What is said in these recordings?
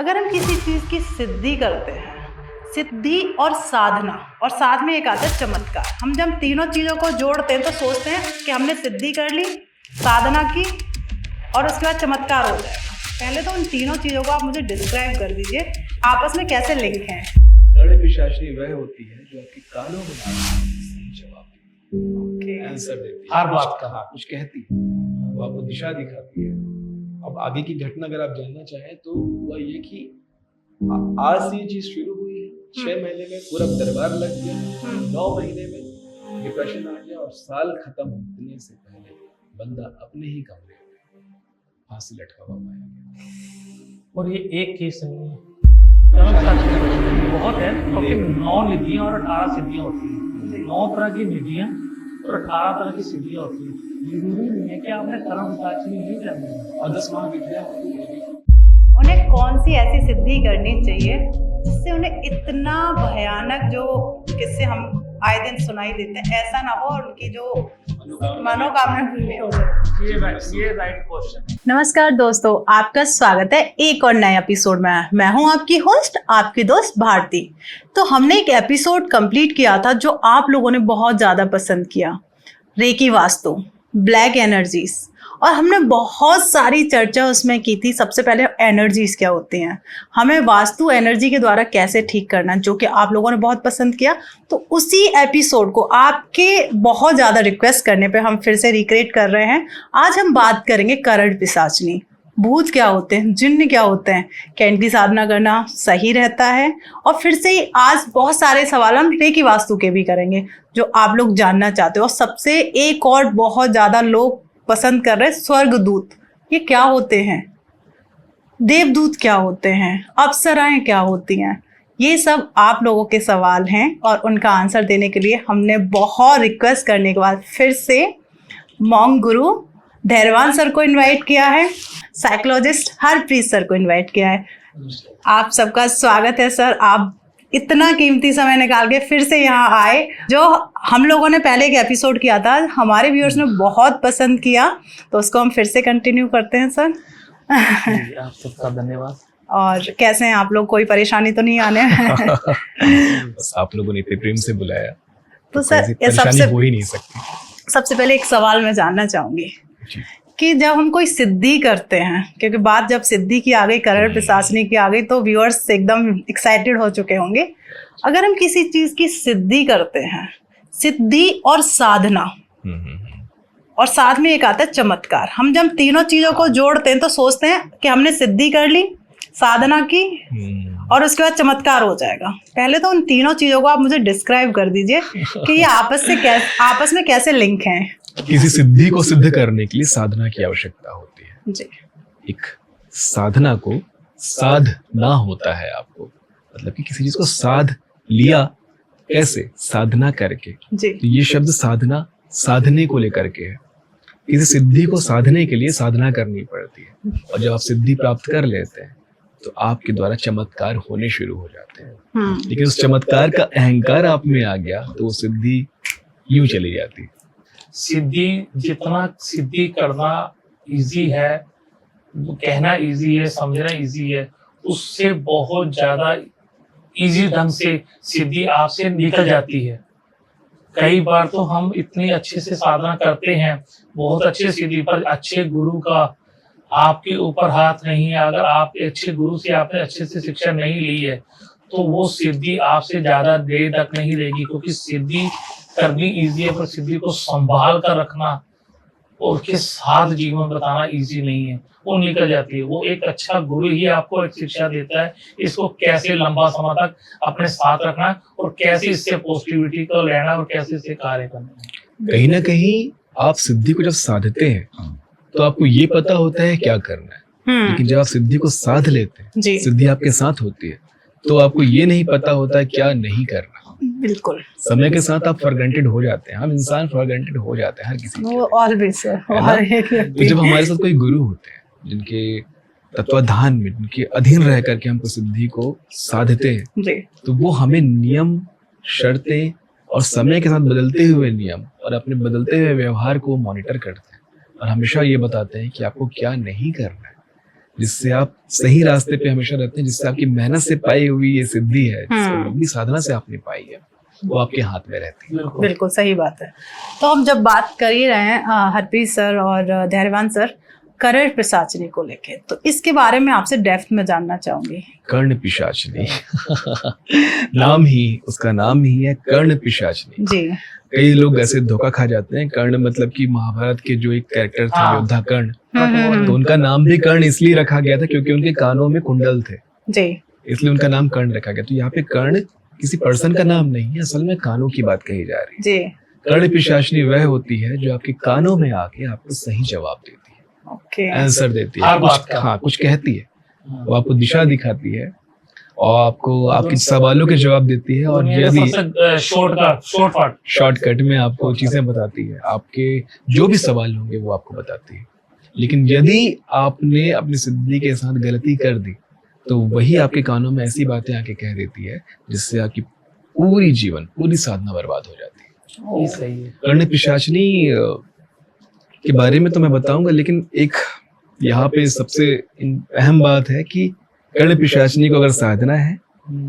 अगर हम किसी चीज़ की सिद्धि करते हैं, सिद्धि और साधना, और साथ में एक आता है चमत्कार। हम जब तीनों चीज़ों को जोड़ते हैं तो सोचते हैं कि हमने सिद्धि कर ली, साधना की और उसके बाद चमत्कार हो जाएगा। पहले तो उन तीनों चीज़ों को आप मुझे डिस्क्राइब कर दीजिए, आपस में कैसे लिंक हैं। पिशाचिनी वह होती है जो आपके कानों में सही जवाब आंसर देती है, हर बात का कुछ कहती है, वो आपको दिशा दिखाती है। अब आगे की घटना अगर आप जानना चाहें तो वह ये कि आज से ये चीज शुरू हुई है, 6 महीने में पूरा दरबार लग गया, 9 महीने में डिप्रेशन आ गया और साल खत्म होने से पहले बंदा अपने ही कमरे में फांसी लटका हुआ पाया गया। और ये एक केस नहीं है, बहुत है, क्योंकि 9 निधियां और 18 सिद्धियां होती हैं। 9 तरह की निधियां और 18 तरह की सिद्धियां होती हैं। जरूरी नहीं है कि आपने कर्म पिशाचिनी नहीं करनी है, और 10 महाविद्या होती है। उन्हें कौन सी ऐसी सिद्धि करनी चाहिए जिससे उन्हें इतना भयानक जो किस्से हम आए दिन सुनाई देते हैं ऐसा ना हो और उनकी जो मनोकामना पूरी हो जाए। ये राइट क्वेश्चन। नमस्कार दोस्तों, आपका स्वागत है एक और नए एपिसोड में। मैं हूं आपकी होस्ट, आपकी दोस्त भारती। तो हमने एक एपिसोड कंप्लीट किया था जो आप लोगों ने बहुत ज़्यादा पसंद किया, रेकी वास्तु, ब्लैक एनर्जीज, और हमने बहुत सारी चर्चा उसमें की थी। सबसे पहले एनर्जीज क्या होती हैं, हमें वास्तु एनर्जी के द्वारा कैसे ठीक करना, जो कि आप लोगों ने बहुत पसंद किया। तो उसी एपिसोड को आपके बहुत ज़्यादा रिक्वेस्ट करने पे हम फिर से रिक्रिएट कर रहे हैं। आज हम बात करेंगे करण पिशाचिनी, भूत क्या होते हैं, जिन्न क्या होते हैं, क्या इनकी साधना करना सही रहता है। और फिर से ही आज बहुत सारे सवाल हम रेकी वास्तु के भी करेंगे जो आप लोग जानना चाहते हो। और सबसे एक और बहुत ज़्यादा लोग पसंद कर रहे हैं, स्वर्गदूत ये क्या होते हैं, देवदूत क्या होते हैं, अप्सराएं क्या होती हैं, ये सब आप लोगों के सवाल हैं। और उनका आंसर देने के लिए हमने बहुत रिक्वेस्ट करने के बाद फिर से मॉन्क गुरु धैर्यवान सर को इनवाइट किया है, साइकोलॉजिस्ट हरप्रीत सर को इनवाइट किया है। आप सबका स्वागत है सर, आप इतना कीमती समय निकाल के फिर से यहाँ आए। जो हम लोगों ने पहले एक एपिसोड किया था, हमारे व्यूअर्स ने बहुत पसंद किया, तो उसको हम फिर से कंटिन्यू करते हैं सर। आप सबका धन्यवाद। और कैसे हैं आप लोग, कोई परेशानी तो नहीं आने? बस आप लोगों ने इतने प्रेम से बुलाया तो सर परेशानी हो ही नहीं सकती। सबसे पहले एक सवाल मैं जानना चाहूंगी कि जब हम कोई सिद्धि करते हैं, क्योंकि बात जब सिद्धि की आ गई, करण पिशाचिनी की आ गई, तो व्यूअर्स एकदम एक्साइटेड हो चुके होंगे। अगर हम किसी चीज की सिद्धि करते हैं, सिद्धि और साधना, और साथ में एक आता है चमत्कार। हम जब तीनों चीजों को जोड़ते हैं तो सोचते हैं कि हमने सिद्धि कर ली, साधना की और उसके बाद चमत्कार हो जाएगा। पहले तो उन तीनों चीजों को आप मुझे डिस्क्राइब कर दीजिए कि ये आपस में कैसे लिंक हैं। किसी सिद्धि को सिद्ध करने के लिए साधना की आवश्यकता होती है जी। एक साधना को साधना होता है आपको, मतलब कि किसी चीज को साध लिया कैसे, साधना करके जी। तो ये शब्द साधना साधने को लेकर के है। किसी सिद्धि को साधने के लिए साधना करनी पड़ती है, और जब आप सिद्धि प्राप्त कर लेते हैं तो आपके द्वारा चमत्कार होने शुरू हो जाते हैं। लेकिन उस चमत्कार का अहंकार आप में आ गया तो वो सिद्धि यूं चली जाती है। सिद्धि, जितना सिद्धि करना इजी है, कहना इजी है, समझना इजी है, उससे बहुत ज्यादा इजी ढंग से सिद्धि आपसे निकल जाती है। कई बार तो हम इतनी अच्छे से साधना करते हैं, बहुत अच्छे सिद्धि, पर अच्छे गुरु का आपके ऊपर हाथ नहीं है। अगर आप अच्छे गुरु से आपने अच्छे से शिक्षा नहीं ली है तो वो सिद्धि आपसे ज्यादा देर तक नहीं रहेगी, क्योंकि सिद्धि करनी इजी है, पर सिद्धि को संभाल कर रखना और उसके साथ जीवन बताना इजी नहीं है, वो निकल जाती है। वो एक अच्छा गुरु ही आपको एक शिक्षा देता है, इसको कैसे लंबा समय तक अपने साथ रखना है और कैसे इससे पॉजिटिविटी को लेना और कैसे इससे कार्य करना है। कहीं ना कहीं आप सिद्धि को जब साधते हैं तो आपको ये पता होता है क्या करना है, लेकिन जब आप सिद्धि को साध लेते हैं, सिद्धि आपके साथ होती है, तो आपको ये नहीं पता होता है क्या नहीं करना। बिल्कुल, समय के साथ आप फॉरग्रांटेड हो जाते हैं, हम इंसान फॉरग्रांटेड हो जाते हैं हर किसी वो ऑलवेज सर। तो जब हमारे साथ कोई गुरु होते हैं जिनके तत्वाधान में, जिनके अधीन रह करके हमको सिद्धि को साधते हैं जी, तो वो हमें नियम, शर्तें और समय के साथ बदलते हुए नियम और अपने बदलते हुए व्यवहार को मॉनिटर करते हैं और हमेशा ये बताते हैं कि आपको क्या नहीं करना है। जिससे आप सही रास्ते पे हमेशा रहते हैं, जिससे आपकी मेहनत से पाई हुई ये सिद्धि है, लंबी साधना से आपने पाई है, वो आपके हाथ में रहती है। बिल्कुल सही बात है। तो हम जब बात कर ही रहे हैं हरप्रीत सर और धैर्यवान सर करण पिशाचिनी को लेके, तो इसके बारे में आपसे डेप्थ में जानना चाहूंगी। कर्ण पिशाचिनी नाम ही, उसका नाम ही है कर्ण पिशाचिनी जी। कई लोग ऐसे धोखा खा जाते हैं। कर्ण मतलब कि महाभारत के जो एक कैरेक्टर थे, योद्धा कर्ण, तो उनका नाम भी कर्ण इसलिए रखा गया था क्योंकि उनके कानों में कुंडल थे, जी, इसलिए उनका नाम कर्ण रखा गया। तो यहाँ पे कर्ण किसी पर्सन का नाम नहीं है, असल में कानों की बात कही जा रही है। जी। कर्ण पिशाचिनी वह होती है जो आपके कानों में आके आपको सही जवाब देती है, ओके, आंसर देती है, हर बात कुछ का। हाँ कुछ कहती है, वो आपको दिशा दिखाती है और आपको आपके सवालों के जवाब देती है, और यदि शॉर्टकट में आपको चीजें बताती है, आपके जो भी सवाल होंगे वो आपको बताती है। लेकिन यदि आपने अपनी सिद्धि के साथ गलती कर दी तो वही आपके कानों में ऐसी बातें आके कह देती है जिससे आपकी पूरी जीवन, पूरी साधना बर्बाद हो जाती है। ये सही है। कर्ण पिशाचिनी के बारे में तो मैं बताऊंगा, लेकिन एक यहाँ पे सबसे अहम बात है कि कर्ण पिशाचिनी को अगर साधना है,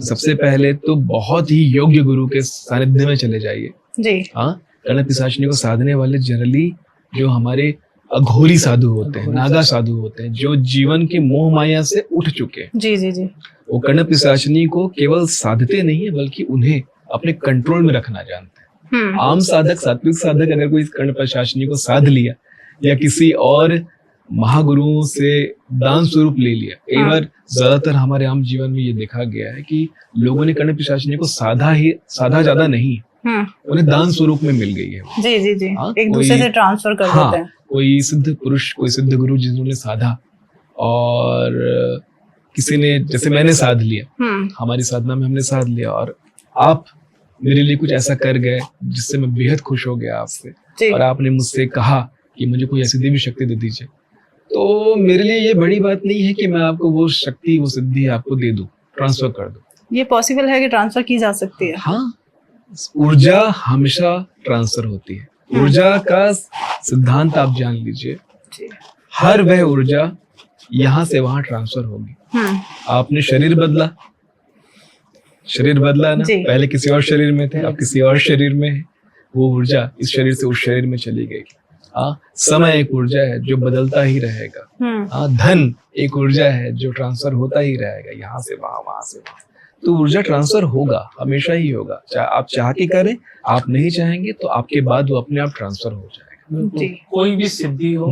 सबसे पहले तो बहुत ही योग्य गुरु के सानिध्य में चले जाइए। जी। हाँ, कर्ण पिशाचिनी को साधने वाले जनरली जो हमारे अघोरी साधु होते हैं, नागा साधु होते हैं, जो जीवन के मोह माया से उठ चुके हैं, जी जी जी। वो कर्ण पिशाचिनी को केवल साधते नहीं है बल्कि उन्हें अपने कंट्रोल में रखना जानते हैं। आम साधक, सात्विक साधक अगर कोई कर्ण पिशाचिनी को साध लिया या किसी और महागुरुओं से दान स्वरूप ले लिया, कई बार ज्यादातर हमारे आम जीवन में ये देखा गया है कि लोगों ने कर्ण पिशाचिनी को साधा ज्यादा नहीं, उन्हें दान स्वरूप में मिल गई है। जी जी जी। हाँ, एक दूसरे से ट्रांसफर कर देते हैं। कोई सिद्ध पुरुष, कोई सिद्ध गुरु जिन्होंने साधा, और किसी ने, जैसे मैंने साध लिया, हमारी साधना में हमने साध लिया, और आप मेरे लिए कुछ ऐसा कर गए जिससे मैं बेहद खुश हो गया आपसे, और आपने मुझसे कहा कि मुझे कोई ऐसी देवी शक्ति दे दीजिए, तो मेरे लिए ये बड़ी बात नहीं है कि मैं आपको वो शक्ति, वो सिद्धि आपको दे दूं, ट्रांसफर कर दूं। ये पॉसिबल है कि ट्रांसफर की जा सकती है? हाँ, ऊर्जा हमेशा ट्रांसफर होती है। ऊर्जा का सिद्धांत आप जान लीजिए, हर वह ऊर्जा यहाँ से वहां ट्रांसफर होगी। आपने शरीर बदला ना, पहले किसी और शरीर में थे, अब किसी और शरीर में है, वो ऊर्जा इस शरीर से उस शरीर में चली गई। समय एक ऊर्जा है जो बदलता ही रहेगा। धन एक ऊर्जा है जो ट्रांसफर होता ही रहेगा, यहाँ से वहां, वहां से वहां। तो ऊर्जा ट्रांसफर होगा, हमेशा ही होगा, चाहे आप चाह के करें, आप नहीं चाहेंगे तो आपके बाद वो अपने आप ट्रांसफर हो जाएगा। कोई भी सिद्धि हो,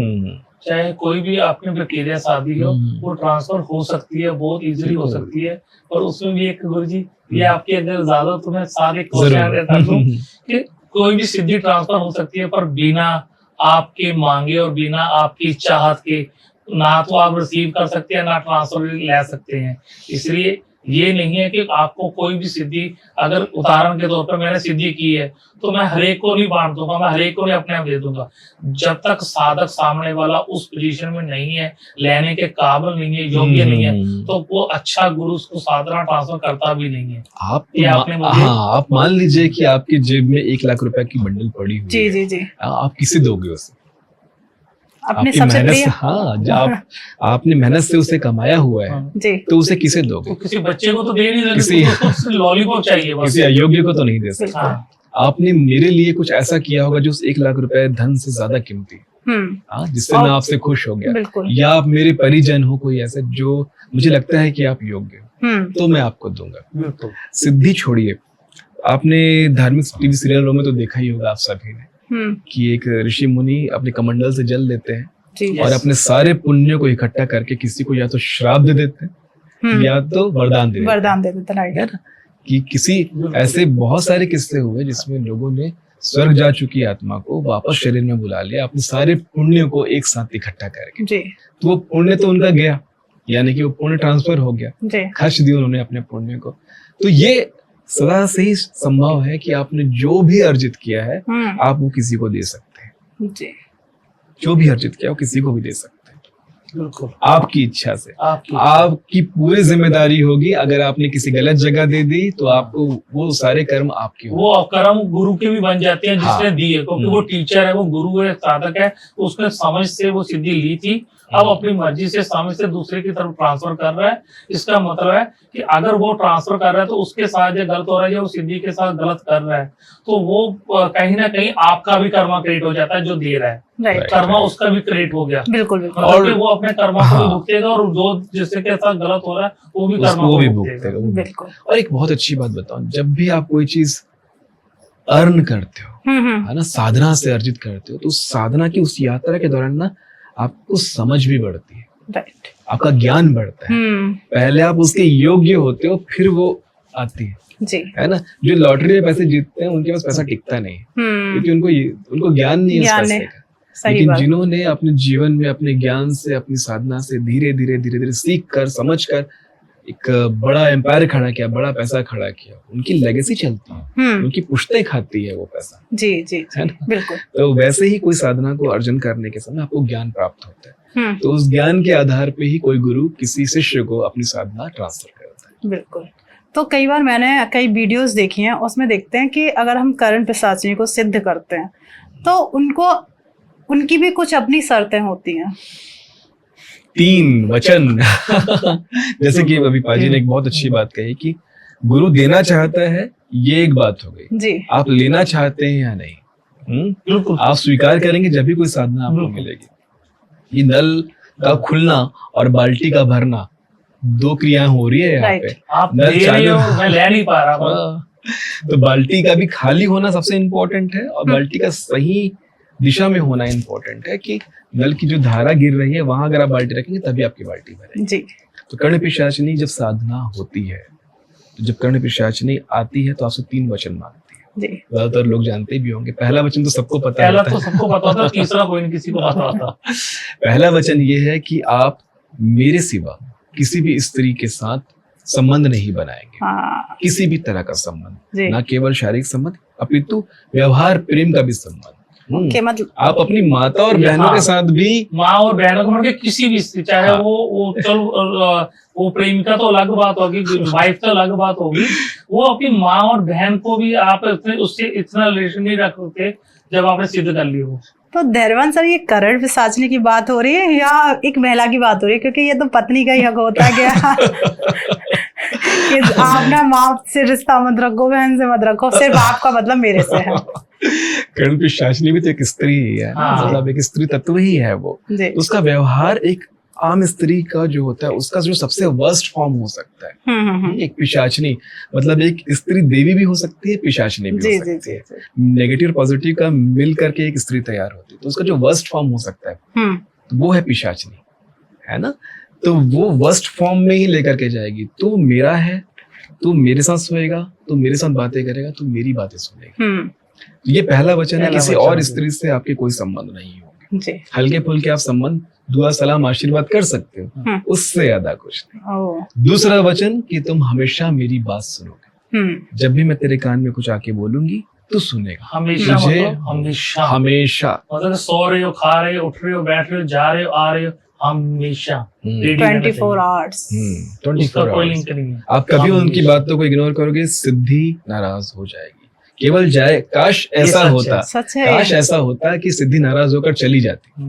चाहे कोई भी आपने प्रक्रिया साधी हो, वो ट्रांसफर हो सकती है, बहुत इजीली हो सकती है। और उसमें भी एक गुरुजी, ये आपकी अगर ज्यादा तुम्हें सारे क्वेश्चन कि कोई भी सिद्धि ट्रांसफर हो सकती है, पर बिना आपके मांगे और बिना आपकी चाहत के ना तो आप रिसीव कर सकते हैं, ना ट्रांसफर ले सकते हैं। इसलिए ये नहीं है कि आपको कोई भी सिद्धि, अगर उदाहरण के तौर पर मैंने सिद्धि की है तो मैं हरेक को नहीं बांट दूंगा, मैं हरेक को नहीं अपने आप दे दूंगा। जब तक साधक सामने वाला उस पोजीशन में नहीं है, लेने के काबिल नहीं है, योग्य नहीं है, तो वो अच्छा गुरु उसको साधना ट्रांसफर करता भी नहीं है। आप मान लीजिए कि आपकी जेब में 1 लाख रुपए की बंडल पड़ी हुई जी जी जी, आप किसे दोगे उसे? अपने आपकी मेहनत से, हाँ, आपने मेहनत से उसे कमाया हुआ है, तो उसे किसे दोगे? किसी बच्चे को तो दे नहीं सकते, किसी लॉलीपॉप चाहिए, किसी अयोग्य को तो नहीं दे सकते। आपने मेरे लिए कुछ ऐसा किया होगा जो उस 1 लाख रुपए धन से ज्यादा कीमती, जिससे मैं आपसे खुश हो गया, या आप मेरे परिजन हो कोई ऐसा जो मुझे लगता है कि आप योग्य हो, तो मैं आपको दूंगा। सिद्धि छोड़िए, आपने धार्मिक टीवी सीरियलों में तो देखा ही होगा आप सभी ने कि एक ऋषि मुनि अपने कमंडल से जल लेते हैं और अपने सारे पुण्यों को इकट्ठा करके किसी को या तो श्राप दे देते हैं या तो वरदान दे देते हैं, कि किसी ऐसे बहुत सारे किस्से हुए जिसमें लोगों ने स्वर्ग जा चुकी आत्मा को वापस शरीर में बुला लिया अपने सारे पुण्यों को एक साथ इकट्ठा करके। तो वो पुण्य तो उनका गया, यानी कि वो पुण्य ट्रांसफर हो गया, खर्च दिया उन्होंने अपने पुण्य को। तो ये सदा से ही संभव है कि आपने जो भी अर्जित किया है आप वो किसी को दे सकते हैं। जो भी अर्जित किया वो किसी को भी दे सकते हैं, बिल्कुल आपकी इच्छा से। आपकी पूरी जिम्मेदारी होगी, अगर आपने किसी गलत जगह दे दी तो आपको वो सारे कर्म आपके, वो कर्म गुरु के भी बन जाते हैं जिसने दी है, क्योंकि वो टीचर है, वो गुरु है, साधक है, उसने समझ से वो सिद्धि ली थी अब अपनी मर्जी से सामने से दूसरे की तरफ ट्रांसफर कर रहा है। इसका मतलब है कि अगर वो ट्रांसफर कर रहा है तो उसके साथ जो गलत हो रहा है या वो सिद्धि के साथ गलत कर रहा है, तो वो कहीं ना कहीं आपका भी कर्मा क्रिएट हो जाता है जो दे रहा है। राइट, कर्मा उसका भी क्रिएट हो गया, बिल्कुल बिल्कुल। मतलब कि वो अपने कर्मा को भी भुगतेगा और जो जिसके के साथ गलत हो रहा है वो भी कर्मा वो को भी भुगतेगा। भुगतेगा। बिल्कुल। और एक बहुत अच्छी बात बताऊं, जब भी आप कोई चीज अर्न करते हो, है ना, साधना से अर्जित करते हो, तो उस साधना की उस यात्रा के दौरान ना आपको समझ भी बढ़ती है, राइट, आपका ज्ञान बढ़ता है। पहले आप उसके योग्य होते हो, फिर वो आती है जी, है ना। जो लॉटरी में पैसे जीतते हैं उनके पास पैसा टिकता नहीं, क्योंकि उनको ज्ञान नहीं है उस पैसे का। सही लेकिन बात। जिन्होंने अपने जीवन में अपने ज्ञान से, अपनी साधना से धीरे धीरे सीख कर, समझ कर एक बड़ा एम्पायर खड़ा किया, बड़ा पैसा खड़ा किया, उनकी लेगेसी चलती है, उनकी पुश्तें खाती है वो पैसा। जी जी, है ना? बिल्कुल। तो वैसे ही कोई साधना को अर्जन करने के समय आपको ज्ञान प्राप्त होता है, तो उस ज्ञान के आधार पे ही कोई गुरु किसी शिष्य को अपनी साधना ट्रांसफर करता है। बिल्कुल। तो कई बार मैंने कई वीडियोस देखी हैं, उसमें देखते हैं कि अगर हम करण पिशाचिनी को सिद्ध करते हैं तो उनकी भी कुछ अपनी शर्तें होती हैं। 3 वचन जैसे कि अभी पाजी ने एक बहुत अच्छी बात कही कि गुरु देना चाहता है, ये एक बात हो गई जी, आप लेना चाहते हैं या नहीं, बिल्कुल। आप स्वीकार करेंगे जब भी कोई साधना आपको मिलेगी। ये नल का खुलना और बाल्टी का भरना, 2 क्रियाएं हो रही है यहाँ पे। आप नल ले रहे हो, मैं ले नहीं पा रहा हूँ। तो बाल्टी का भी खाली होना सबसे इम्पोर्टेंट है, और बाल्टी का सही दिशा में होना इम्पोर्टेंट है कि नल की जो धारा गिर रही है वहां अगर आप बाल्टी रखेंगे तभी आपकी बाल्टी भरेगी। जी। तो कर्ण पिशाचिनी जब साधना होती है, तो जब कर्ण पिशाचिनी आती है तो आपसे 3 वचन मांगती है। जी, ज्यादातर लोग जानते भी होंगे। पहला वचन तो सबको पता पहला होता तो है। सबको पता होता है, तीसरा कोई नहीं किसी को पता होता। पहला वचन ये है कि आप मेरे सिवा किसी भी स्त्री के साथ संबंध नहीं बनाएंगे, हाँ किसी भी तरह का संबंध, जी। ना केवल शारीरिक संबंध अपितु व्यवहार प्रेम का भी संबंध। ओके, मतलब आप अपनी माता और बहनों के साथ भी, माँ और बहनों को मतलब किसी भी स्थिति, चाहे वो चलो वो प्रेमिका तो अलग बात होगी, वाइफ तो अलग बात होगी, वो अपनी माँ और बहन को भी आप उससे इतना रिलेशन नहीं रख सकते जब आपने सिद्ध कर लिया हो। तो धैर्यवान सर, ये करण पिशाचिनी की बात हो रही है या एक महिला की बात हो रही है? क्योंकि ये तो पत्नी का ही हक होता है क्या कि आप ना माँ से रिश्ता मत रखो, बहन से मत रखो, सिर्फ आपका मतलब मेरे से है। कर्ण पिशाचिनी भी तो एक स्त्री ही है, मतलब एक स्त्री तत्व ही है वो। जी। तो उसका व्यवहार एक आम स्त्री का जो होता है उसका जो सबसे वर्स्ट फॉर्म हो सकता है। एक पिशाचिनी मतलब एक स्त्री देवी भी हो सकती है, पिशाचिनी भी हो सकती है। नेगेटिव पॉजिटिव का मिल करके एक स्त्री तैयार होती है, तो उसका जो वर्स्ट फॉर्म हो सकता है तो वो है पिशाचिनी, है ना। तो वो वर्स्ट फॉर्म में ही लेकर के जाएगी। तू मेरा है, तू मेरे साथ सोएगा, तू मेरे साथ बातें करेगा, तू मेरी बातें सुनेगा। ये पहला वचन है। किसी और स्त्री से आपके कोई संबंध नहीं होंगे। हल्के फुल्के आप संबंध, दुआ सलाम आशीर्वाद कर सकते हो, उससे ज्यादा कुछ नहीं। दूसरा वचन कि तुम हमेशा मेरी बात सुनोगे, जब भी मैं तेरे कान में कुछ आके बोलूंगी तो सुनेगा। हमेशा हमेशा मतलब सो रहे हो, खा रहे हो, उठ रहे हो, बैठ रहे हो, जा रहे हो, आ रहे हो, हमेशा 24 आवर्स। 24 कोई लिंक नहीं है। आप कभी उनकी बातों को इग्नोर करोगे, सिद्धि नाराज हो जाएगी। केवल जाए, काश ऐसा होता, काश ऐसा होता कि सिद्धि नाराज होकर चली जाती।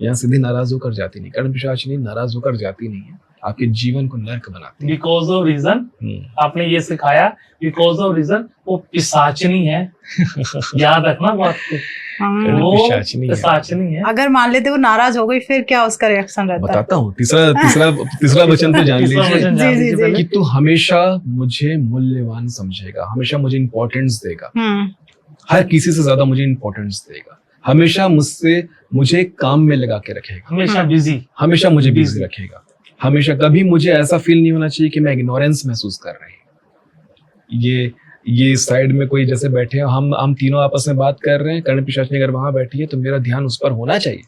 यहाँ सिद्धि नाराज होकर जाती नहीं, कर्ण पिशाचिनी नाराज होकर जाती नहीं है, आपके जीवन को नर्क बनाती है। बिकॉज ऑफ रीजन, आपने ये सिखाया, बिकॉज ऑफ रीजन वो पिशाचिनी है। याद रखना बात को, वो पिशाचिनी है। अगर मान लेते वो नाराज हो गई, फिर क्या उसका रिएक्शन रहता है? बताता हूँ। तीसरा वचन तो जान लीजिए कि तू हमेशा मुझे मूल्यवान समझेगा, हमेशा मुझे इम्पोर्टेंस देगा, हर किसी से ज्यादा मुझे इम्पोर्टेंस देगा, हमेशा मुझे काम में लगा के रखेगा, हमेशा मुझे बिजी रखेगा, हमेशा। कभी मुझे ऐसा फील नहीं होना चाहिए कि मैं इग्नोरेंस महसूस कर रही हूँ। ये साइड में कोई जैसे बैठे हैं, हम तीनों आपस में बात कर रहे हैं, कर्ण पिशाचिनी अगर वहां बैठी है तो मेरा ध्यान उस पर होना चाहिए।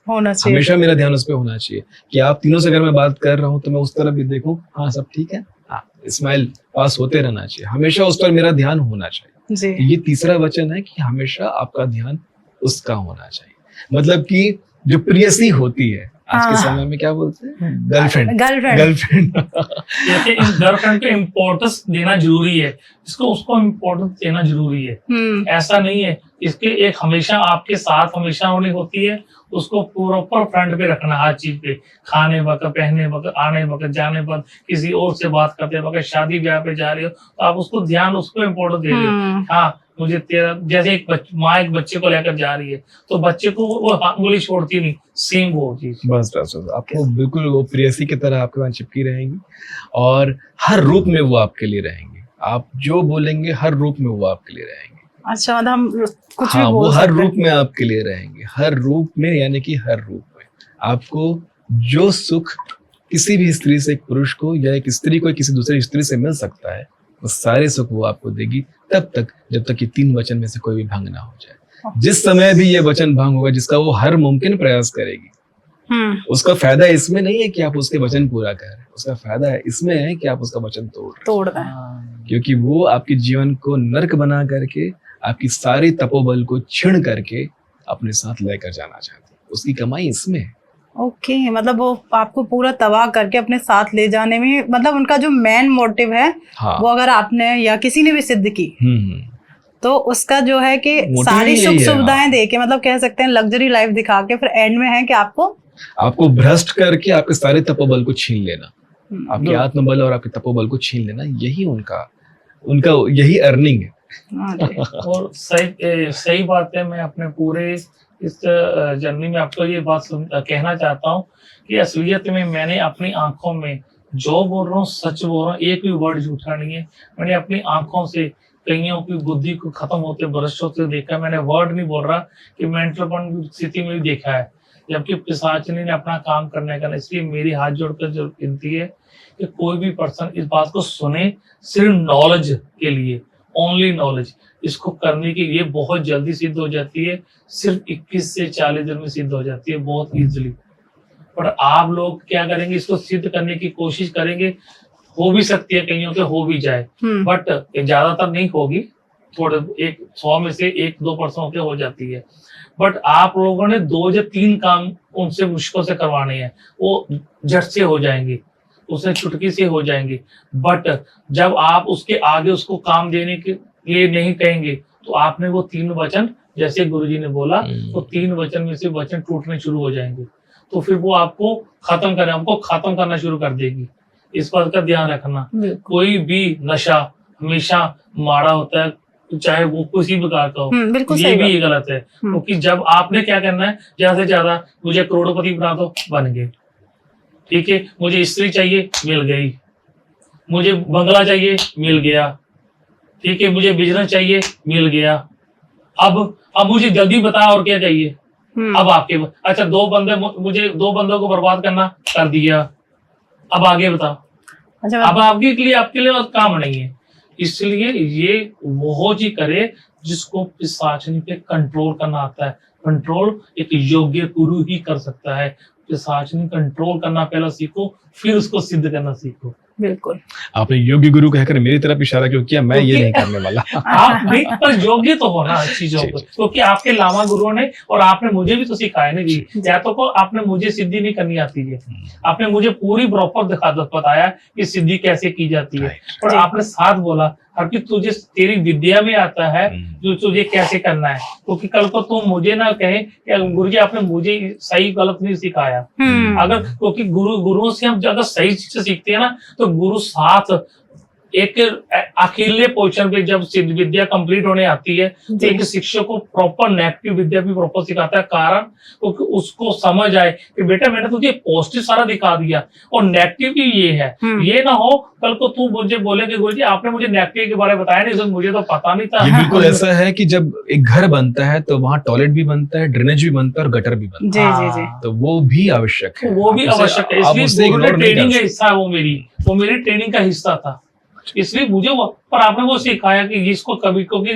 हमेशा मेरा ध्यान उस पर होना चाहिए कि आप तीनों से अगर मैं बात कर रहा हूँ तो मैं उस तरफ भी देखूं, हाँ सब ठीक है, हाँ स्माइल पास होते रहना चाहिए, हमेशा उस पर मेरा ध्यान होना चाहिए। ये तीसरा वचन है कि हमेशा आपका ध्यान उसका होना चाहिए। मतलब कि जो प्रियसी होती है, आज के हाँ। समय में क्या बोलते हैं, गर्लफ्रेंड। गर्लफ्रेंड जैसे इस गर्लफ्रेंड को इम्पोर्टेंस देना जरूरी है, इसको उसको इम्पोर्टेंस देना जरूरी है। ऐसा नहीं है, इसके एक हमेशा आपके साथ हमेशा होनी होती है, उसको प्रॉपर फ्रंट पे रखना हर चीज पे, खाने वक्त, पहने वक्त, आने वक्त, जाने वक्त, किसी और से बात करते वक्त, शादी ब्याह पे जा रहे हो तो आप उसको ध्यान, उसको इम्पोर्टेंस दे रहे हो। हाँ, मुझे तेरा, जैसे एक माँ एक बच्चे को लेकर जा रही है तो बच्चे को वो उंगली छोड़ती नहीं, सेम वो चीज। बस आपको बिल्कुल वो प्रेयसी की तरह आपके साथ चिपकी रहेंगी और हर रूप में वो आपके लिए रहेंगी। आप जो बोलेंगे हर रूप में वो आपके लिए रहेंगे। अच्छा, मतलब हम कुछ हाँ, भी वो बोल हर सकते रूप में आपके लिए रहेंगे, हर रूप में, यानी कि हर रूप में आपको जो सुख किसी भी स्त्री से एक पुरुष को या एक स्त्री को किसी दूसरी स्त्री से मिल सकता है, वो सारे सुख वो आपको देगी, तब तक जब तक ये 3 वचन में से कोई भी भंग ना हो जाए। जिस समय भी ये वचन भंग होगा, जिसका वो हर मुमकिन प्रयास करेगी, उसका फायदा इसमें नहीं है कि आप उसके वचन पूरा कर रहे हैं, उसका फायदा इसमें है कि आप उसका वचन तोड़ रहे हैं। क्योंकि वो आपके जीवन को नर्क बना करके, आपकी सारी तपोबल को छीन करके अपने साथ लेकर जाना चाहती है। उसकी कमाई इसमें है। ओके, मतलब वो आपको पूरा तबाह करके अपने साथ ले जाने में, मतलब उनका जो मेन मोटिव है, हाँ। वो अगर आपने या किसी ने भी सिद्ध की तो उसका जो है कि मोटिव सारी यही सुख है, सुविधाएं हाँ। दे के, मतलब कह सकते हैं लग्जरी लाइफ दिखा के, फिर एंड में है कि आपको भ्रष्ट करके आपके सारे तपोबल को छीन लेना, आपके आत्मबल और आपके तपोबल को छीन लेना, यही उनका यही अर्निंग है। और सही बात है। मैं अपने पूरे इस जर्नी में आपको ये बात कहना चाहता हूँ कि असलियत में मैंने अपनी आंखों में जो बोल रहा हूँ सच बोल रहा हूँ, एक भी वर्ड झूठा नहीं है। मैंने अपनी आंखों से कईयों की बुद्धि को खत्म होते बरस होते देखा। मैंने वर्ड नहीं बोल रहा कि मेंटल की स्थिति में भी देखा है, जबकि पिशाचिनी ने अपना काम करने का। इसलिए मेरी हाथ जोड़कर जो विनती है कि कोई भी पर्सन इस बात को सुने, सिर्फ नॉलेज के लिए, ओनली नॉलेज, इसको करने की ये बहुत जल्दी सिद्ध हो जाती है। सिर्फ 21 से 40 दिन में सिद्ध हो जाती है, बहुत इजीली। पर आप लोग क्या करेंगे, इसको सिद्ध करने की कोशिश करेंगे, हो भी सकती है कईयों के हो भी जाए, बट ज्यादातर नहीं होगी, थोड़े 100 में से 1-2% के हो जाती है। बट आप लोगों ने 2 या 3 काम उनसे मुश्किल से करवाने हैं, वो झट से हो जाएंगे, उसे चुटकी से हो जाएंगे। बट जब आप उसके आगे उसको काम देने के लिए नहीं कहेंगे तो आपने वो 3 वचन, जैसे गुरुजी ने बोला, तो 3 वचन में से वचन टूटने शुरू हो जाएंगे, तो फिर वो आपको खत्म करना शुरू कर देगी। इस बात का ध्यान रखना। कोई भी नशा हमेशा माड़ा होता है, चाहे वो किसी प्रकार का हो, ये भी गलत है। क्योंकि जब आपने क्या करना है, ज्यादा से ज्यादा मुझे करोड़पति बना दो, बन गए, ठीक है, मुझे स्त्री चाहिए, मिल गई, मुझे बंगला चाहिए, मिल गया, ठीक है, मुझे बिजनेस चाहिए, मिल गया। अब मुझे जल्दी बता और क्या चाहिए। अब आपके अच्छा 2 बंदों को बर्बाद करना कर दिया, अब आगे बताओ। अच्छा, अब आपके लिए और काम नहीं है। इसलिए ये वो चीज करे जिसको पिशाचिनी पे कंट्रोल करना आता है। कंट्रोल एक योग्य गुरु ही कर सकता है। पिशाचिनी कंट्रोल करना पहला सीखो, फिर उसको सिद्ध करना सीखो। बिल्कुल, आपने योग्य गुरु कहकर मेरी तरफ इशारा क्यों किया? मैं ये नहीं करने वाला। आप भी पर योग्य तो हो ना चीजों को, क्योंकि आपके लामा गुरुओं ने और आपने मुझे भी तो सिखाया नहीं जी। या तो को आपने मुझे सिद्धि नहीं करनी आती है, आपने मुझे पूरी प्रॉपर बताया कि सिद्धि कैसे की जाती है, और आपने साथ बोला कि तुझे तेरी विद्या में आता है जो तुझे कैसे करना है। क्योंकि कल को तुम मुझे ना कहे कि गुरुजी आपने मुझे सही गलत नहीं सिखाया। अगर क्योंकि गुरुओं से हम अगर सही चीज सीखते हैं ना, तो गुरु साथ एक अकेले पोजीशन पे जब सिद्ध विद्या कंप्लीट होने आती है, तो एक शिक्षक को प्रॉपर नेगेटिव विद्या भी प्रॉपर सिखाता है। कारण क्योंकि उसको समझ आए कि बेटा मैंने तुझे पॉजिटिव सारा दिखा दिया और नेगेटिव भी ये है। ये ना हो कल को तू मुझे बोले कि गुरुजी आपने मुझे नेगेटिव के बारे में बताया नहीं, मुझे तो पता नहीं था। ये बिल्कुल ऐसा है कि जब एक घर बनता है तो वहाँ टॉयलेट भी बनता है, ड्रेनेज भी बनता है और गटर भी बनता है। जी। तो वो भी आवश्यक है, वो भी आवश्यक है। इसलिए ट्रेनिंग का हिस्सा है, वो मेरी ट्रेनिंग का हिस्सा था। इसलिए मुझे पर आपने वो सिखाया कि इसको कभी क्योंकि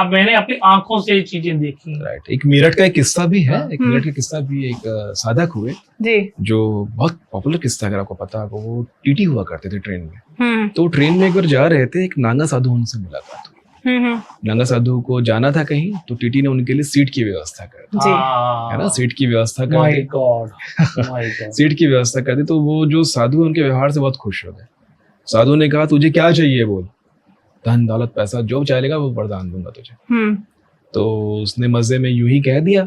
मैंने अपनी आंखों से ये चीजें देखी। राइट। एक मेरठ का एक किस्सा भी है, एक मेरठ का किस्सा भी, एक साधक हुए जी, जो बहुत पॉपुलर किस्सा, अगर आपको पता होगा, वो टीटी हुआ करते थे ट्रेन में। तो ट्रेन में एक बार जा रहे थे, एक नागा साधु उनसे मुलाकात हुई। नागा साधु को जाना था कहीं, तो टीटी ने उनके लिए सीट की व्यवस्था कर दी, जी। है ना, सीट की व्यवस्था कर my the. God, my God. Seat की व्यवस्था कर दी। तो वो जो साधु है उनके व्यवहार से बहुत खुश हो गए। साधु ने कहा तुझे क्या चाहिए बोल, धन दौलत पैसा जो चाहेगा वो वरदान दूंगा तुझे। तो उसने मजे में यूं ही कह दिया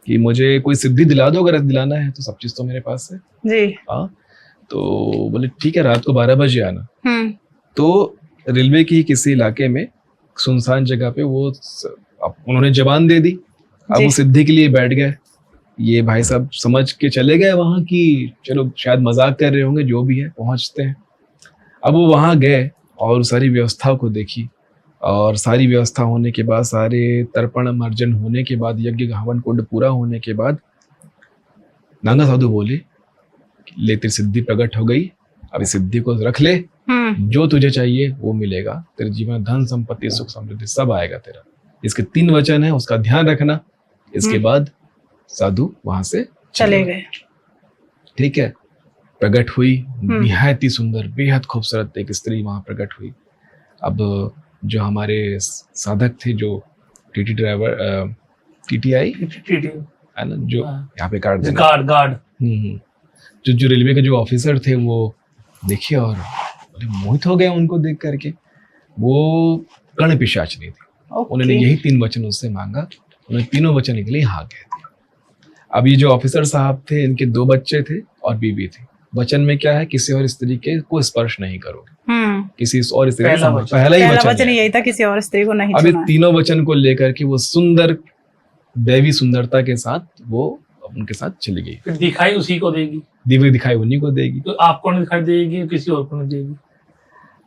कि मुझे कोई सिद्धि दिला दो, अगर दिलाना है तो सब चीज तो मेरे पास है जी। हाँ। तो बोले ठीक है, रात को 12 बजे आना। तो रेलवे की किसी इलाके में सुनसान जगह पे वो उन्होंने जबान दे दी। अब वो सिद्धि के लिए बैठ गए। ये भाई साहब समझ के चले गए वहां कि चलो शायद मजाक कर रहे होंगे, जो भी है पहुंचते हैं। अब वो वहां गए और सारी व्यवस्थाओं को देखी, और सारी व्यवस्था होने के बाद, सारे तर्पण मर्जन होने के बाद, यज्ञ हवन कुंड पूरा होने के बाद नागा साधु बोले ले तेरी सिद्धि प्रकट हो गई, अब इस सिद्धि को रख ले, जो तुझे चाहिए वो मिलेगा, तेरे जीवन में धन संपत्ति सुख समृद्धि सब आएगा तेरा। इसके 3 वचन है, उसका ध्यान रखना। इसके बाद साधु वहां से चले गए। ठीक है, प्रकट हुई निहायत ही सुंदर, बेहद खूबसूरत एक स्त्री वहां प्रकट हुई। अब जो हमारे साधक थे, जो टीटी ड्राइवर टीटीआई है ना, जो यहाँ पे गार्ड जो रेलवे के जो ऑफिसर थे, वो देखिए और मोहित हो गए उनको देख करके। वो कर्ण पिशाचनी थी। उन्होंने यही 3 वचन उससे मांगा, उन्होंने तीनों वचन के लिए हाँ कह दिया। अब ये जो ऑफिसर साहब थे, इनके 2 बच्चे थे और बीवी थी। वचन में क्या है, किसी और स्त्री के को स्पर्श नहीं करोगे, किसी और स्त्री पहला ही वचन यही था, किसी और स्त्री को नहीं। अब ये तीनों वचन को लेकर के वो सुंदर दैवी सुंदरता के साथ वो उनके साथ चली गई। फिर दिखाई उसी को देगी, दिखाई उन्हीं को देगी। तो आपको नहीं दिखाई देगी, किसी और को नहीं देगी।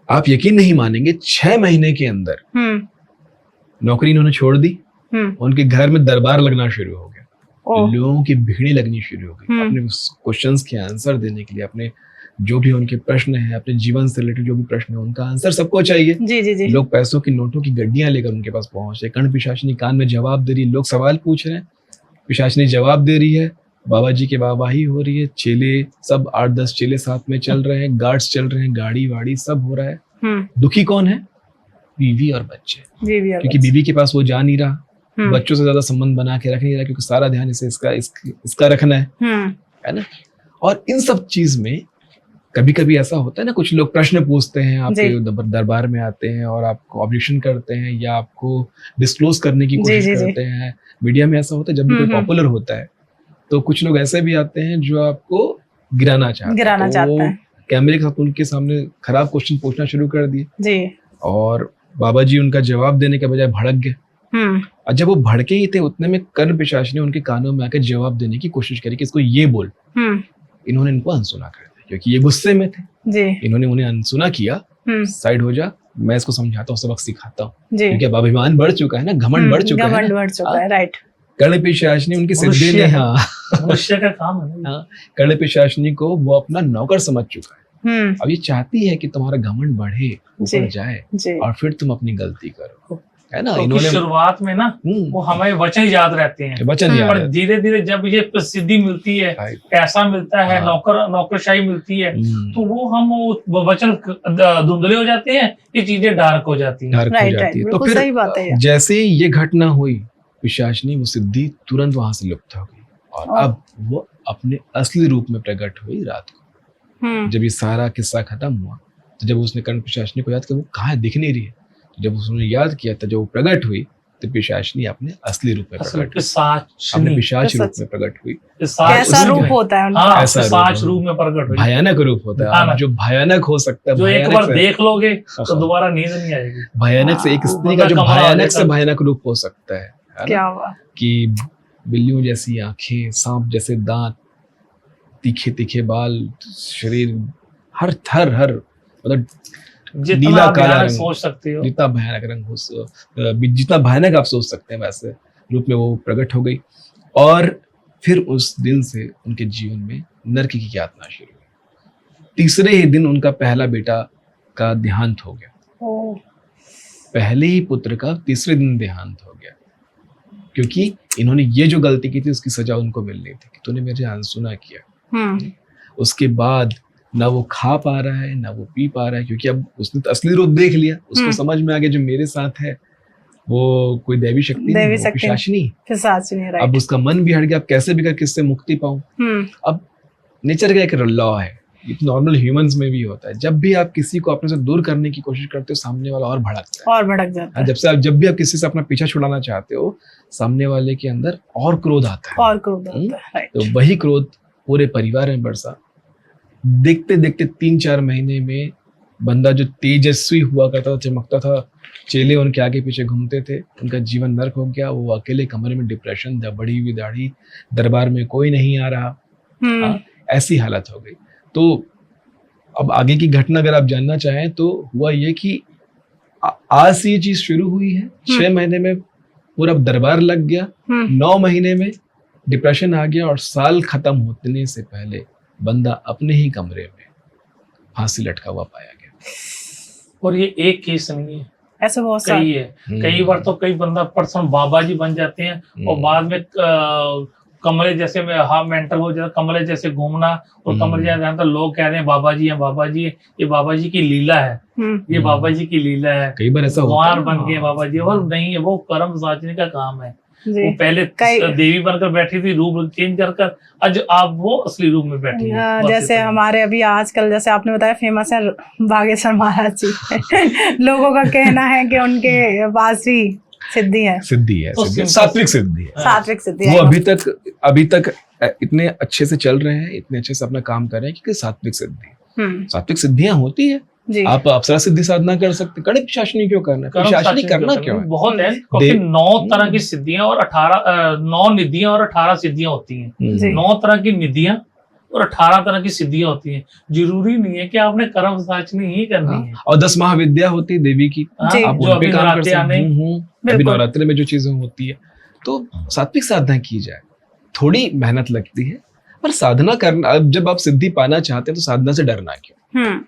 आप यकीन नहीं मानेंगे, 6 महीने के अंदर नौकरी इन्होंने छोड़ दी। उनके घर में दरबार लगना शुरू हो गया, लोगों की भीड़ लगनी शुरू हो गई अपने क्वेश्चंस के आंसर देने के लिए। अपने जो भी उनके प्रश्न है, अपने जीवन से रिलेटेड जो भी प्रश्न है, उनका आंसर सबको चाहिए। जी। लोग पैसों की नोटों की गड्डियां लेकर उनके पास पहुंचे। कर्ण पिशाचनी कान में जवाब दे रही है, लोग सवाल पूछ रहे हैं, पिशाचनी जवाब दे रही है, बाबा जी की वाहवाही हो रही है। चेले सब 8-10 चेले साथ में चल रहे हैं, गार्ड्स चल रहे हैं, गाड़ी वाड़ी सब हो रहा है। दुखी कौन है? बीवी और बच्चे, क्योंकि बीवी के पास वो जा नहीं रहा, बच्चों से ज्यादा संबंध बना के रख नहीं रहा, क्योंकि सारा ध्यान इसे इसका रखना है ना। और इन सब चीज में कभी कभी ऐसा होता है ना, कुछ लोग प्रश्न पूछते हैं, आपके दरबार में आते हैं और आपको ऑब्जेक्शन करते हैं या आपको डिस्क्लोज करने की कोशिश करते हैं। मीडिया में ऐसा होता है, जब भी कोई पॉपुलर होता है तो कुछ लोग ऐसे भी आते हैं जो आपको गिराना चाहते हैं। कैमरे के साथ उनके सामने खराब क्वेश्चन पूछना शुरू कर दिए, और बाबा जी उनका जवाब देने के बजाय भड़क गए। और जब वो भड़के ही थे, उतने में कर्ण पिशाच ने उनके कानों में आकर जवाब देने की कोशिश करी कि इसको ये बोल। इन्होंने इनको अनसुना कर दिया, क्योंकि ये गुस्से में थे। इन्होंने उन्हें अनसुना किया, साइड हो जा, मैं इसको समझाता हूँ, सबक सिखाता हूँ, क्योंकि अब अभिमान बढ़ चुका है ना, घमंड बढ़ चुका है। राइट। कर्ण पिशाचनी उनकी सिद्धि ने मनुष्य का काम है। कर्ण पिशाचनी को वो अपना नौकर समझ चुका है। अब ये चाहती है कि तुम्हारा घमंड बढ़े, ऊपर जाए, और फिर तुम अपनी गलती करो, है ना। तो इन्होंने शुरुआत में ना वो हमें वचन याद रहते हैं, पर धीरे धीरे जब ये प्रसिद्धि मिलती है, पैसा मिलता है, नौकरशाही मिलती है, तो वो हम वो वचन धुंधले हो जाते हैं, ये चीजें डार्क हो जाती है। तो फिर जैसे ये घटना हुई, पिशाचनी वो सिद्धि तुरंत वहां से लुप्त हो गई, और अब वो अपने असली रूप में प्रकट हुई रात को। जब ये सारा किस्सा खत्म हुआ, तो जब उसने कर्ण पिशाचनी को याद किया, वो कहाँ दिख नहीं रही है, जब उसने याद किया था, जब वो प्रकट हुई, तो पिशाचनी अपने असली रूप में प्रकट हुई, अपने पिशाच रूप में प्रकट हुई। कैसा रूप होता है? पिशाच रूप में प्रकट हुई, भयानक रूप होता है, जो भयानक हो सकता है, जो एक बार देख लोगे तो दोबारा नींद नहीं आएगी। भयानक से एक स्त्री का जो भयानक से भयानक रूप हो सकता है कि बिल्लियों जैसी आंखें, सांप जैसे दांत, तीखे तीखे बाल, शरीर हर मतलब नीला काला रंग, सोच सकते हो जितना भयानक रंग हो, जितना भयानक आप सोच सकते हैं वैसे रूप में वो प्रकट हो गई। और फिर उस दिन से उनके जीवन में नरक की यातना शुरू हुई। तीसरे ही दिन उनका पहला बेटा का देहांत हो गया। पहले ही पुत्र का तीसरे दिन देहांत हो गया, क्योंकि इन्होंने ये जो गलती की थी उसकी सजा उनको मिलनी थी कि तूने मेरे अनसुना किया। उसके बाद ना वो खा पा रहा है ना वो पी पा रहा है, क्योंकि अब उसने तो असली रूप देख लिया, उसको समझ में आ गया जो मेरे साथ है वो कोई दैवी शक्ति नहीं, वो पिशाचिनी। पिशाचिनी, राइट। अब उसका मन भी हट गया, अब कैसे भी करके इससे मुक्ति पाऊं। अब नेचर का एक लॉ है, ये नॉर्मल ह्यूमंस में भी होता है, जब भी आप किसी को अपने से दूर करने की कोशिश करते हो सामने वाला और भड़कता है, और भड़क जाता है। जब भी आप किसी से अपना पीछा छुड़ाना चाहते हो, सामने वाले के अंदर और क्रोध आता है, और क्रोध आता है, राइट। तो वही क्रोध पूरे परिवार में बरसा। देखते देखते 3-4 महीने में बंदा जो तेजस्वी हुआ करता था, चमकता था, चेले उनके आगे पीछे घूमते थे, उनका जीवन नर्क हो गया। वो अकेले कमरे में, डिप्रेशन, बड़ी हुई दाढ़ी, दरबार में कोई नहीं आ रहा, ऐसी हालत हो गई। तो अब आगे की घटना अगर आप जानना चाहें तो हुआ ये कि आज से ये चीज शुरू हुई है, 6 महीने में पूरा दरबार लग गया, 9 महीने में डिप्रेशन आ गया, और साल खत्म होने से पहले बंदा अपने ही कमरे में फांसी लटका हुआ पाया गया। और ये एक केस नहीं है, ऐसे बहुत कई है। कई बार तो कई बंदा पर्सन बाबा जी बन जाते हैं और बाद में कमरे जैसे में मेंटल हो जाता, कमरे जैसे घूमना, और कमरे जैसे तो लोग कह रहे हैं बाबा जी हैं, बाबा जी, ये बाबा जी की लीला है, ये बाबा जी की लीला है। कई बार ऐसा कुंवार बन गए बाबा जी, और नहीं है, वो कर्म साधने का काम है। वो पहले देवी बनकर बैठी थी, रूप चेंज कर आज आप वो असली रूप में बैठी है। जैसे हमारे अभी आजकल, जैसे आपने बताया, फेमस है बागेश्वर महाराज जी। लोगों का कहना है कि उनके पास भी सिद्धि है, सात्विक सिद्धि है, सात्विक सिद्धि। वो अभी तक इतने अच्छे से चल रहे हैं, इतने अच्छे से अपना काम कर रहे हैं, क्योंकि सात्विक सिद्धि, सात्विक सिद्धियां होती है। आप अप्सरा सिद्धि साधना कर सकते, कड़े पिशाचनी क्यों करना, पिशाचिनी करना क्यों है? बहुत है, क्योंकि 9 तरह की सिद्धियां और 9 निधियां और 18 सिद्धियां होती हैं। 9 तरह की निधियां और 18 तरह की सिद्धियां होती हैं। जरूरी नहीं है कि आपने कर्म साधना ही करनी है। और 10 महाविद्या होती है देवी की, आप उन पे काम कर सकते हैं। अभी नवरात्रि में जो चीजें होती है, तो सात्विक साधना की जाए, थोड़ी मेहनत लगती है, पर साधना करना। जब आप सिद्धि पाना चाहते हैं तो साधना से डरना क्यों?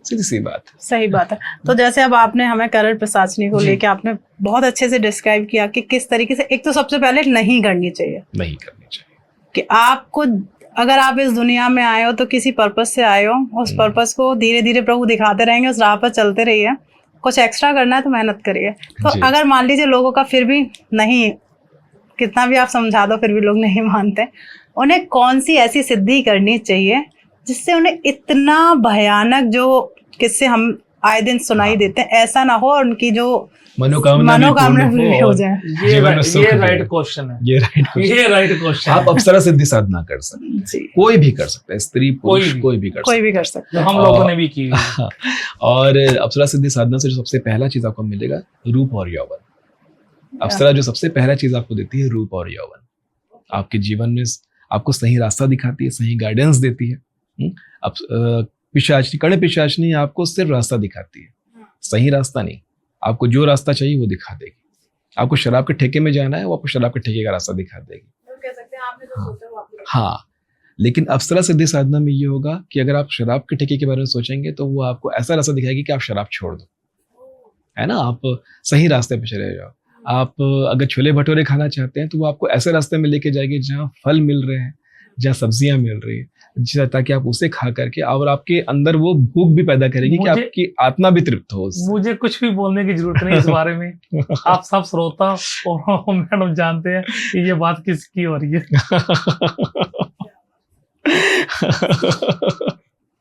सीधी सी बात, सही बात है। तो जैसे अब आपने हमें करण पिशाचिनी को लेके आपने बहुत अच्छे से डिस्क्राइब किया कि किस तरीके से, एक तो सबसे पहले नहीं करनी चाहिए कि आपको, अगर आप इस दुनिया में आए हो तो किसी पर्पस से आए हो, उस पर्पस को धीरे धीरे प्रभु दिखाते रहेंगे, उस राह पर चलते रहिए। कुछ एक्स्ट्रा करना है तो मेहनत करिए। तो अगर मान लीजिए लोगों का फिर भी नहीं, कितना भी आप समझा दो फिर भी लोग नहीं मानते, उन्हें कौन सी ऐसी सिद्धि करनी चाहिए जिससे उन्हें इतना भयानक जो किस्से हम आए दिन सुनाई देते हैं, ऐसा ना हो, और उनकी जो मनोकामना पूरी हो जाए? ये राइट क्वेश्चन है, ये राइट क्वेश्चन। आप अप्सरा सिद्धि साधना कर सकते हैं, कोई भी कर सकता है, स्त्री पुरुष कोई भी कर सकता है, हम लोगों ने भी की। और अप्सरा सिद्धि साधना से जो सबसे पहला चीज आपको मिलेगा, रूप और यौवन। अप्सरा जो सबसे पहला चीज आपको देती है, रूप और यौवन। आपके जीवन में आपको सही रास्ता दिखाती है, सही गाइडेंस देती है। अब पिशाचिनी, कड़े पिशाचिनी आपको सिर्फ रास्ता दिखाती है, सही रास्ता नहीं। आपको जो रास्ता चाहिए वो दिखा देगी। आपको शराब के ठेके में जाना है, वो आपको शराब के ठेके का रास्ता दिखा देगी। हाँ, लेकिन अप्सरा सिद्धि साधना में ये होगा कि अगर आप शराब के ठेके के बारे में सोचेंगे तो वो आपको ऐसा रास्ता दिखाएगी कि आप शराब छोड़ दो, है ना, आप सही रास्ते पे चले जाओ। आप अगर छोले भटूरे खाना चाहते हैं तो वो आपको ऐसे रास्ते में लेके जाएगी जहाँ फल मिल रहे हैं, जहाँ सब्जियां मिल रही है, ताकि आप उसे खा करके, और आपके अंदर वो भूख भी पैदा करेगी कि आपकी आत्मा भी तृप्त हो। मुझे कुछ भी बोलने की जरूरत नहीं इस बारे में। आप सब श्रोता और मैडम जानते हैं कि ये बात किसकी हो रही है।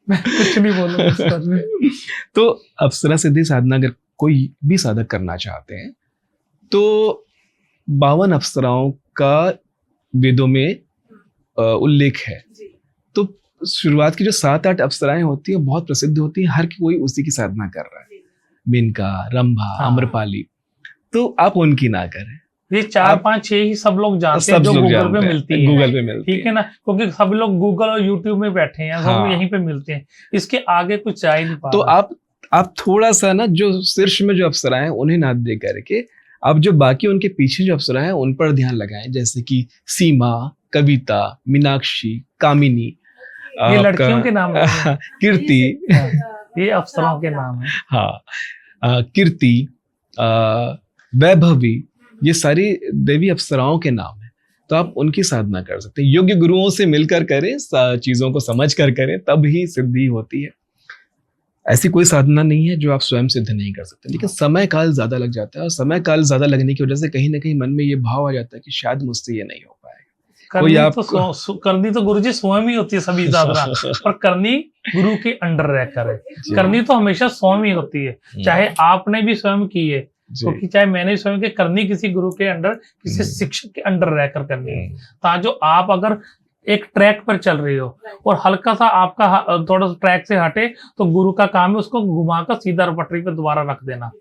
मैं कुछ नहीं बोलूंगा इस बारे में। तो अप्सरा सिद्धि साधना अगर कोई भी साधक करना चाहते हैं तो 52 अप्सराओं का वेदों में उल्लेख है। तो शुरुआत की जो 7-8 अप्सराएं होती है बहुत प्रसिद्ध होती है, हर कोई उसी की साधना कर रहा है, मेनका, रंभा, आम्रपाली। तो आप उनकी ना करें, ये 4-5-6 ही सब लोग जानते हैं, जो गूगल पे मिलती है, ठीक है ना, क्योंकि सब लोग गूगल और यूट्यूब में बैठे हैं, सब यहीं पे मिलते हैं, इसके आगे कुछ आ ही नहीं पा। तो आप थोड़ा सा ना, जो शीर्ष में जो अप्सराएं उन्हें ना दे करके आप जो बाकी उनके पीछे जो अप्सराएं हैं उन पर ध्यान लगाएं, जैसे कि सीमा, कविता, मीनाक्षी, कामिनी, ये लड़कियों के नाम है, कीर्ति, ये अप्सराओं के नाम है। हाँ, कीर्ति, वैभवी, ये सारी देवी अप्सराओं के नाम है। तो आप उनकी साधना कर सकते हैं। योग्य गुरुओं से मिलकर करें, चीजों को समझ कर करें, तब ही सिद्धि होती है। ऐसी कोई साधना नहीं है जो आप स्वयं सिद्ध नहीं कर सकते, लेकिन समय काल ज्यादा लग जाता है, और समय काल ज्यादा लगने की वजह से कहीं ना कहीं मन में ये भाव आ जाता है कि शायद मुझसे ये नहीं हो पाएगा। करनी तो गुरु जी स्वयं ही होती है सभी साधना, और करनी गुरु के अंडर रहकर है। करनी तो हमेशा स्वयं ही होती है, चाहे आपने भी स्वयं की है, क्योंकि चाहे मैंने स्वयं के करनी किसी गुरु के अंडर, किसी शिक्षक के अंडर रहकर करनी है। ताकि आप अगर एक ट्रैक पर चल रहे हो और हल्का सा आपका थोड़ा सा ट्रैक से हटे, तो गुरु का काम है उसको घुमाकर सीधा पटरी पर दोबारा रख देना।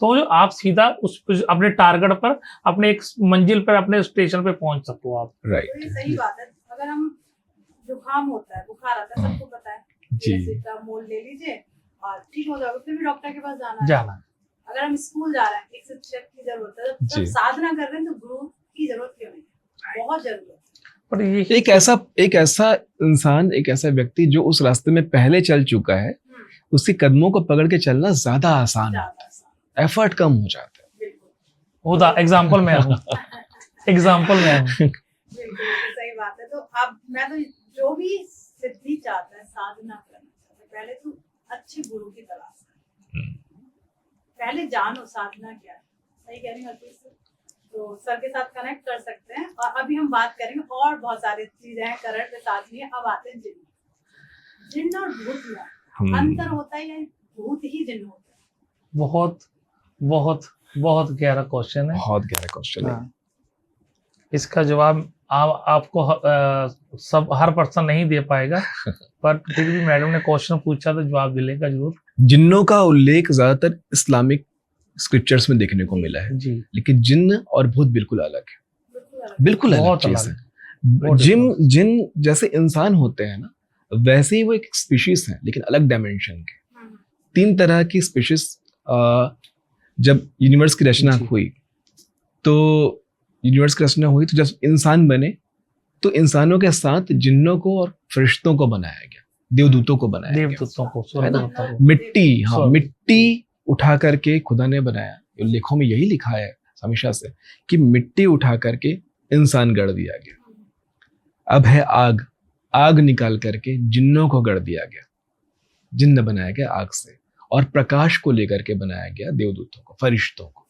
तो जो आप सीधा उस अपने टारगेट पर, अपने एक मंजिल पर, अपने स्टेशन पे पहुंच सको आप। राइट, सही बात है। अगर हम जुकाम होता है, बुखार आता है, सबको पता है, पैरासीटामोल ले लीजिए और ठीक हो जाएगा, फिर भी डॉक्टर के पास जाना है। अगर हम स्कूल जा रहे हैं, एक शिक्षक की जरूरत है, जब साधना कर रहे हैं तो गुरु की जरूरत क्यों नहीं है? बहुत जरूरत है। पर एक ऐसा इंसान, एक ऐसा व्यक्ति जो उस रास्ते में पहले चल चुका है, उसके कदमों को पकड़ के चलना ज्यादा आसान होता है, एफर्ट कम हो जाता है। एग्जाम्पल में हूँ सही बात है। तो अब मैं तो जो भी सिद्धि चाहता है, साधना करना चाहता है, पहले तो अच्छे गुरु की तलाश करें, पहले जानो साधना क्या है। सही कह रही हूँ हरप्रीत सर? तो सर के साथ कनेक्ट कर सकते हैं। और अभी हम बात करेंगे और बहुत सारी चीजें हैं करंट के साथ में। अब आते हैं जिन्न और भूत में अंतर होता है या भूत ही जिन्न होता है? बहुत बहुत बहुत गहरा क्वेश्चन है, बहुत गहरा क्वेश्चन है। इसका जवाब आपको सब हर पर्सन नहीं दे पाएगा, पर फिर भी मैडम ने क्वेश्चन पूछा तो जवाब मिलेगा जरूर। जिन्नों का उल्लेख ज्यादातर इस्लामिक स्क्रिप्चर्स में देखने को मिला है जी, लेकिन जिन्न और भूत बिल्कुल अलग है, बिल्कुल अलग चीज है। जिन जैसे इंसान होते हैं ना, वैसे ही वो एक स्पीशीज है, लेकिन अलग डायमेंशन के। 3 तरह की स्पीशीज जब यूनिवर्स की रचना हुई, तो जब इंसान बने, तो इंसानों के साथ जिन्नों को और फरिश्तों को बनाया गया, देवदूतों को बनाया गया। मिट्टी उठा करके खुदा ने बनाया। लेखों में यही लिखा है हमेशा से कि मिट्टी उठा करके इंसान गढ़ दिया गया। अब है आग निकाल करके जिन्नों को गढ़ दिया गया, जिन्न बनाया गया आग से, और प्रकाश को लेकर के बनाया गया देवदूतों को, फरिश्तों को।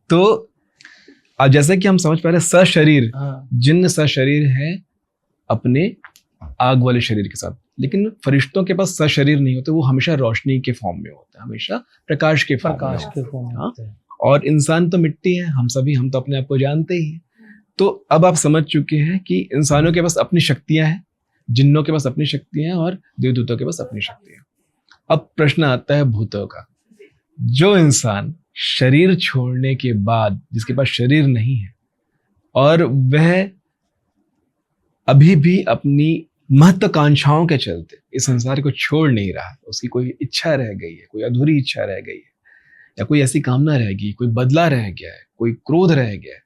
तो अब जैसे कि हम समझ पा रहे, सशरीर जिन्न सशरीर है अपने आग वाले शरीर के साथ, लेकिन फरिश्तों के पास सशरीर नहीं होते, वो हमेशा रोशनी के फॉर्म में होता है, हमेशा प्रकाश के फॉर्म में होते हैं। और इंसान तो मिट्टी है, हम तो अपने आप को जानते ही हैं। तो अब आप समझ चुके हैं कि इंसानों के पास अपनी शक्तियां हैं, जिन्नों के पास अपनी शक्तियां हैं, और देवदूतों के पास अपनी शक्तियां। अब प्रश्न आता है भूतों का। जो इंसान शरीर छोड़ने के बाद, जिसके पास शरीर नहीं है, और वह अभी भी अपनी महत्वाकांक्षाओं के चलते इस संसार को छोड़ नहीं रहा, उसकी कोई इच्छा रह गई है, कोई अधूरी इच्छा रह गई है, या कोई ऐसी कामना रह गई, कोई बदला रह गया है, कोई क्रोध रह गया है,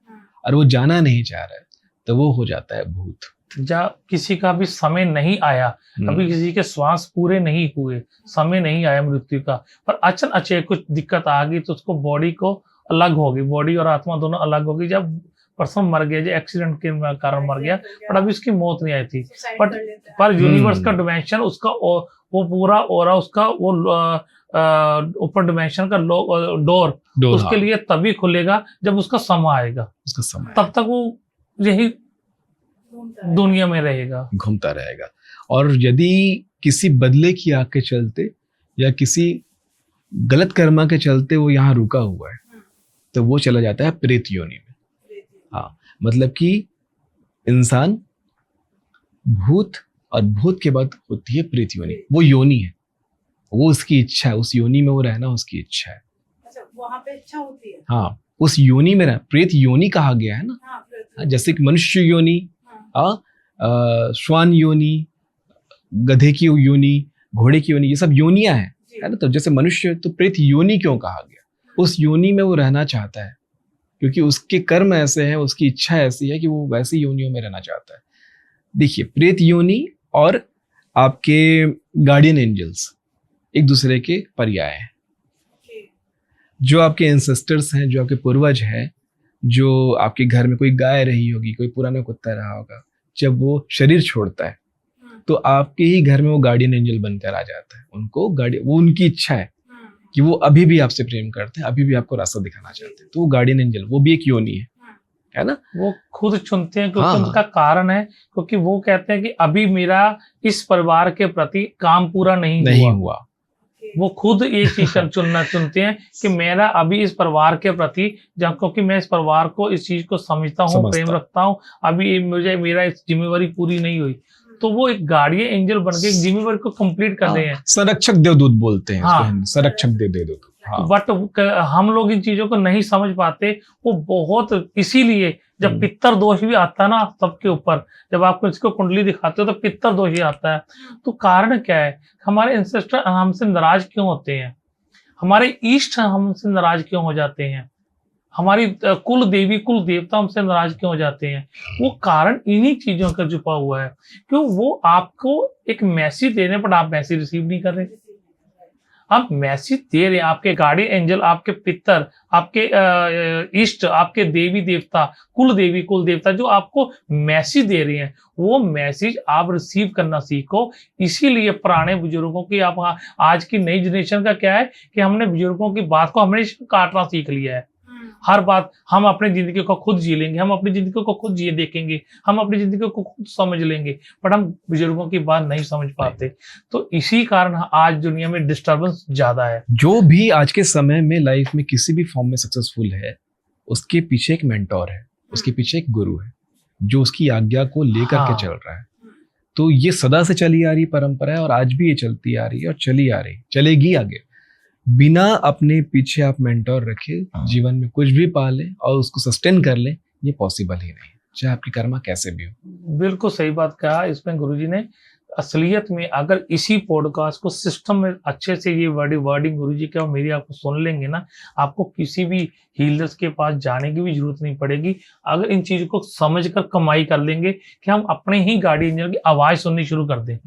और वो जाना नहीं चाह रहा है, तो वो हो जाता है भूत। जब किसी का भी समय नहीं आया, अभी किसी के श्वास पूरे नहीं हुए, समय नहीं आया मृत्यु का, पर अचानक कुछ दिक्कत आ गई, तो उसको बॉडी को अलग होगी, बॉडी और आत्मा दोनों अलग होगी। जब पर्सन मर गया, जो एक्सीडेंट के कारण मर गया, पर अभी उसकी मौत नहीं आई थी, पर यूनिवर्स का डिमेंशन, उसका वो पूरा ओरा, उसका वो ऊपर डिमेंशन का डोर उसके लिए तभी खुलेगा जब उसका समय आएगा। तब तक वो यही दुनिया में रहेगा, घूमता रहेगा। और यदि किसी बदले की आग के चलते या किसी गलत कर्मा के चलते वो यहाँ रुका हुआ है, तो वो चला जाता है प्रेत योनि में। हाँ, मतलब कि इंसान, भूत, और भूत के बाद होती है प्रेत योनि। वो योनि है, वो उसकी इच्छा है, उस योनि में वो रहना उसकी इच्छा है। अच्छा, वहाँ पे इच्छा होती है। हाँ, उस योनि में रहना, प्रेत योनि कहा गया है ना। हाँ, जैसे कि मनुष्य योनि, श्वान योनि, गधे की योनि, घोड़े की योनि, ये सब योनियां हैं, है ना। तो जैसे मनुष्य, तो प्रेत योनि क्यों कहा गया? उस योनि में वो रहना चाहता है, क्योंकि उसके कर्म ऐसे हैं, उसकी इच्छा ऐसी है कि वो वैसी योनियों में रहना चाहता है। देखिए, प्रेत योनि और आपके गार्डियन एंजल्स एक दूसरे के पर्याय हैं। जो आपके एंसेस्टर्स हैं, जो आपके पूर्वज हैं, जो आपके घर में कोई गाय रही होगी, कोई पुराना कुत्ता रहा होगा, जब वो शरीर छोड़ता है तो आपके ही घर में वो गार्डियन एंजल बनकर आ जाता है। वो उनकी इच्छा है कि वो अभी भी आपसे प्रेम करते हैं, अभी भी आपको रास्ता दिखाना चाहते हैं, तो वो गार्डियन एंजल, वो भी एक योनि है ना। वो खुद चुनते हैं क्योंकि हाँ, उनका कारण है, क्योंकि वो कहते हैं कि अभी मेरा इस परिवार के प्रति काम पूरा नहीं हुआ। वो खुद एक चीज चुनते हैं कि मेरा अभी इस परिवार के प्रति, जब क्योंकि मैं इस परिवार को, इस चीज को समझता हूँ, प्रेम रखता हूँ, अभी मेरा इस जिम्मेवारी पूरी नहीं हुई, तो वो एक गार्डियन एंजल बन के एक जिम्मेवारी को कंप्लीट कर रहे हैं। संरक्षक देवदूत बोलते हैं हाँ, उसको, संरक्षक देवदूत। हाँ। बट हम लोग इन चीजों को नहीं समझ पाते। वो बहुत, इसीलिए जब पितर दोष भी आता है ना सबके ऊपर, जब आपको इसको कुंडली दिखाते हो तो पितर दोष ही आता है। तो कारण क्या है? हमारे एंसेस्टर हमसे नाराज क्यों होते हैं? हमारे इष्ट हमसे नाराज क्यों हो जाते हैं? हमारी कुल देवी कुल देवता हमसे नाराज क्यों हो जाते हैं? वो कारण इन्हीं चीजों का छुपा हुआ है। क्यों? वो आपको एक मैसेज देने पर आप मैसेज रिसीव नहीं कर रहे। आप मैसेज दे रहे हैं, आपके गार्डियन एंजल, आपके पितर, आपके इष्ट, आपके देवी देवता, कुल देवी कुल देवता जो आपको मैसेज दे रहे हैं, वो मैसेज आप रिसीव करना सीखो। इसीलिए पुराने बुजुर्गों की, आप आज की नई जनरेशन का क्या है कि हमने बुजुर्गों की बात को हमेशा काटना सीख लिया है। हर बात हम अपनी जिंदगी को खुद जी लेंगे, हम अपनी जिंदगी को खुद जिए देखेंगे, हम अपनी जिंदगी को खुद समझ लेंगे, पर हम बुजुर्गों की बात नहीं समझ पाते। तो इसी कारण आज दुनिया में डिस्टर्बेंस ज्यादा है। जो भी आज के समय में लाइफ में किसी भी फॉर्म में सक्सेसफुल है, उसके पीछे एक मेंटोर है, उसके पीछे एक गुरु है जो उसकी आज्ञा को लेकर के चल रहा है। तो ये सदा से चली आ रही परंपरा है और आज भी ये चलती आ रही है और चली आ रही, चलेगी आगे। बिना अपने पीछे आप मेंटोर रखे जीवन में कुछ भी पा लें और उसको सस्टेन कर लें, ये पॉसिबल ही नहीं, चाहे आपकी कर्मा कैसे भी हो। बिल्कुल सही बात कहा इसमें गुरुजी ने। असलियत में अगर इसी पॉडकास्ट को सिस्टम में अच्छे से ये वर्डिंग गुरुजी का और मेरी आपको सुन लेंगे ना, आपको किसी भी हीलर्स के पास जाने की भी जरूरत नहीं पड़ेगी। अगर इन चीजों को समझकर कमाई कर लेंगे कि हम अपने ही गार्डियन एंजल की आवाज सुननी शुरू कर दें,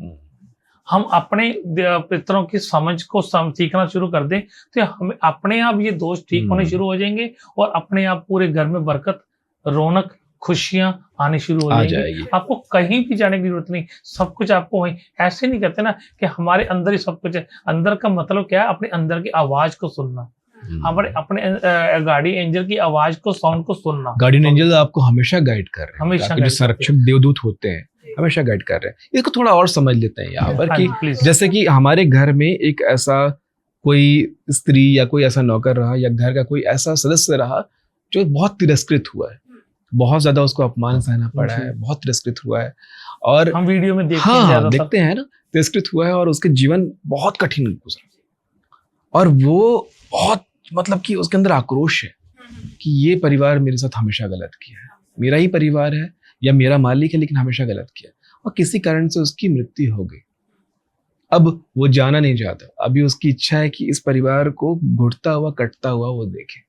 हम अपने पितरों की समझ को सीखना शुरू कर दें, तो हमें अपने आप ये दोष ठीक होने शुरू हो जाएंगे और अपने आप पूरे घर में बरकत, रौनक, खुशियां आने शुरू हो जाएंगी। आपको कहीं भी जाने की जरूरत नहीं, सब कुछ आपको वहीं। ऐसे नहीं कहते ना कि हमारे अंदर ही सब कुछ है। अंदर का मतलब क्या है? अपने अंदर की आवाज को सुनना, अपने गार्डियन एंजल की आवाज को, साउंड को सुनना। गार्डियन एंजल आपको हमेशा गाइड कर रहे हैं, हमेशा जो संरक्षक देवदूत होते हैं हमेशा गाइड कर रहे हैं। इसको थोड़ा और समझ लेते हैं यहाँ पर कि जैसे कि हमारे घर में एक ऐसा कोई स्त्री या कोई ऐसा नौकर रहा या घर का कोई ऐसा सदस्य रहा जो बहुत तिरस्कृत हुआ है, बहुत ज्यादा उसको अपमान सहना पड़ा है, बहुत तिरस्कृत हुआ है, और हम वीडियो में देखते हैं ना, तिरस्कृत हुआ है और उसके जीवन बहुत कठिन गुजरा और वो बहुत, मतलब कि उसके अंदर आक्रोश है कि ये परिवार मेरे साथ हमेशा गलत किया है, मेरा ही परिवार है या मेरा मालिक है लेकिन हमेशा गलत किया, और किसी कारण से उसकी मृत्यु हो गई। अब वो जाना नहीं चाहता, अभी उसकी इच्छा है कि इस परिवार को घुटता हुआ कटता हुआ वो देखे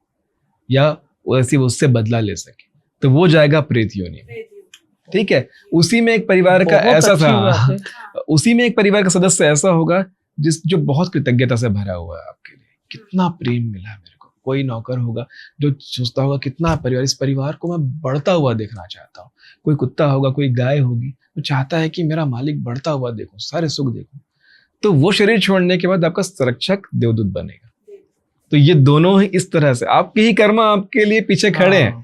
या वैसे वो उससे बदला ले सके, तो वो जाएगा प्रेत योनि में। ठीक है, उसी में एक परिवार का ऐसा था, उसी में एक परिवार का सदस्य ऐसा होगा जो बहुत कृतज्ञता से भरा हुआ है आपके लिए, कितना प्रेम मिला मेरे को। कोई नौकर होगा जो सोचता होगा कितना परिवार, इस परिवार को मैं बढ़ता हुआ देखना चाहता हूँ। कोई कुत्ता होगा, कोई गाय होगी, वो चाहता है कि मेरा मालिक बढ़ता हुआ देखूं, सारे सुख देखूं। तो वो शरीर छोड़ने के बाद आपका संरक्षक देवदूत बनेगा। तो ये दोनों ही इस तरह से आपके ही कर्म आपके लिए पीछे खड़े हैं।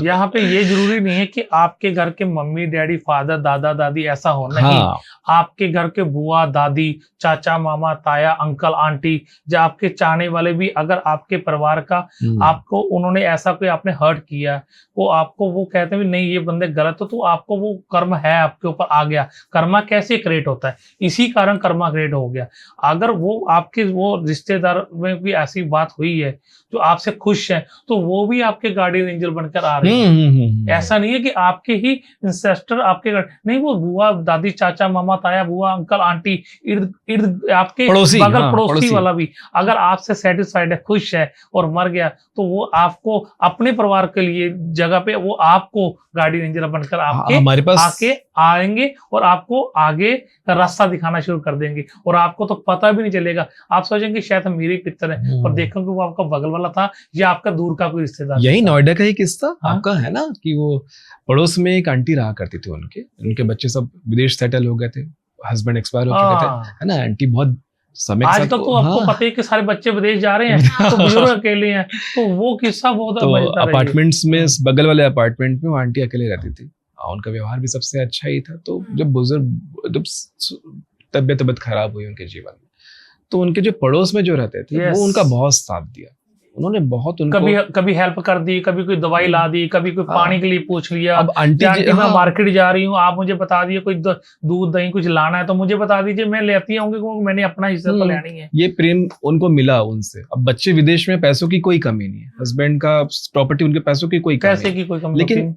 यहाँ पे ये जरूरी नहीं है कि आपके घर के मम्मी डैडी फादर दादा दादी ऐसा हो, नहीं। आपके घर के बुआ दादी चाचा मामा ताया अंकल आंटी, जो आपके चाहने वाले भी, अगर आपके परिवार का आपको उन्होंने ऐसा कोई आपने हर्ट किया, वो आपको वो कहते हैं नहीं ये बंदे गलत हो, तो आपको वो कर्म है आपके ऊपर आ गया। कर्मा कैसे क्रिएट होता है? इसी कारण कर्मा क्रिएट हो गया। अगर वो आपके वो रिश्तेदार में भी ऐसी बात हुई है जो आपसे खुश है, तो वो भी आपके गार्डियन एंजल बन बनकर आ रही है। ऐसा नहीं है कि आपके ही इंसेस्टर आपके घर नहीं, वो बुआ दादी चाचा मामा ताया बुआ अंकल आंटी इर्द इर्द आपके पड़ोसी, बगल हाँ, पड़ोसी पड़ोसी। वाला भी अगर आपसे सेटिस्फाइड है, खुश है और मर गया, तो वो आपको अपने परिवार के लिए जगह पे वो आपको गार्डियन एंजल बनकर आपके हमारे पास आके आएंगे और आपको आगे का रास्ता दिखाना शुरू कर देंगे और आपको तो पता भी नहीं चलेगा। आप सोचेंगे शायद हम मेरे पितर है और देखोगे वो आपका बगल वाला था या आपका दूर का कोई रिश्तेदार। यही नोएडा का ही किस्सा हाँ? आपका है ना, कि वो पड़ोस में एक आंटी रहा करती थी, उनके बच्चे सब विदेश सेटल हो गए थे, हस्बैंड एक्सपायर हो चुके थे, हाँ। है ना। आंटी बहुत समय के आज साथ तक तो आपको पता है कि सारे बच्चे विदेश जा रहे हैं तो बुजुर्ग अकेले हैं, तो वो किस्सा बहुत तो मजेदार है। अपार्टमेंट्स में बगल वाले अपार्टमेंट में वो आंटी अकेले रहती थी और उनका व्यवहार भी सबसे अच्छा ही था। तो जब जब तबियत खराब हुई उनके जीवन में, तो उनके जो पड़ोस में जो रहते थे Yes. वो उनका बहुत साथ दिया, उन्होंने बहुत उनको कभी हेल्प कर दी, कभी कोई दवाई ला दी, कभी कोई हाँ। पानी के लिए पूछ लिया। अब आंटी आंटी मैं हाँ, मार्केट जा रही हूँ, आप मुझे बता दिए कोई दूध दही कुछ लाना है तो मुझे बता दीजिए, मैं लेती आऊंगी क्योंकि मैंने अपना हिस्सा तो लेनी है। ये प्रेम उनको मिला उनसे। अब बच्चे विदेश में, पैसों की कोई कमी नहीं है, हस्बैंड का प्रॉपर्टी, उनके पैसों की कोई कमी पैसे नहीं, की कोई कमी लेकिन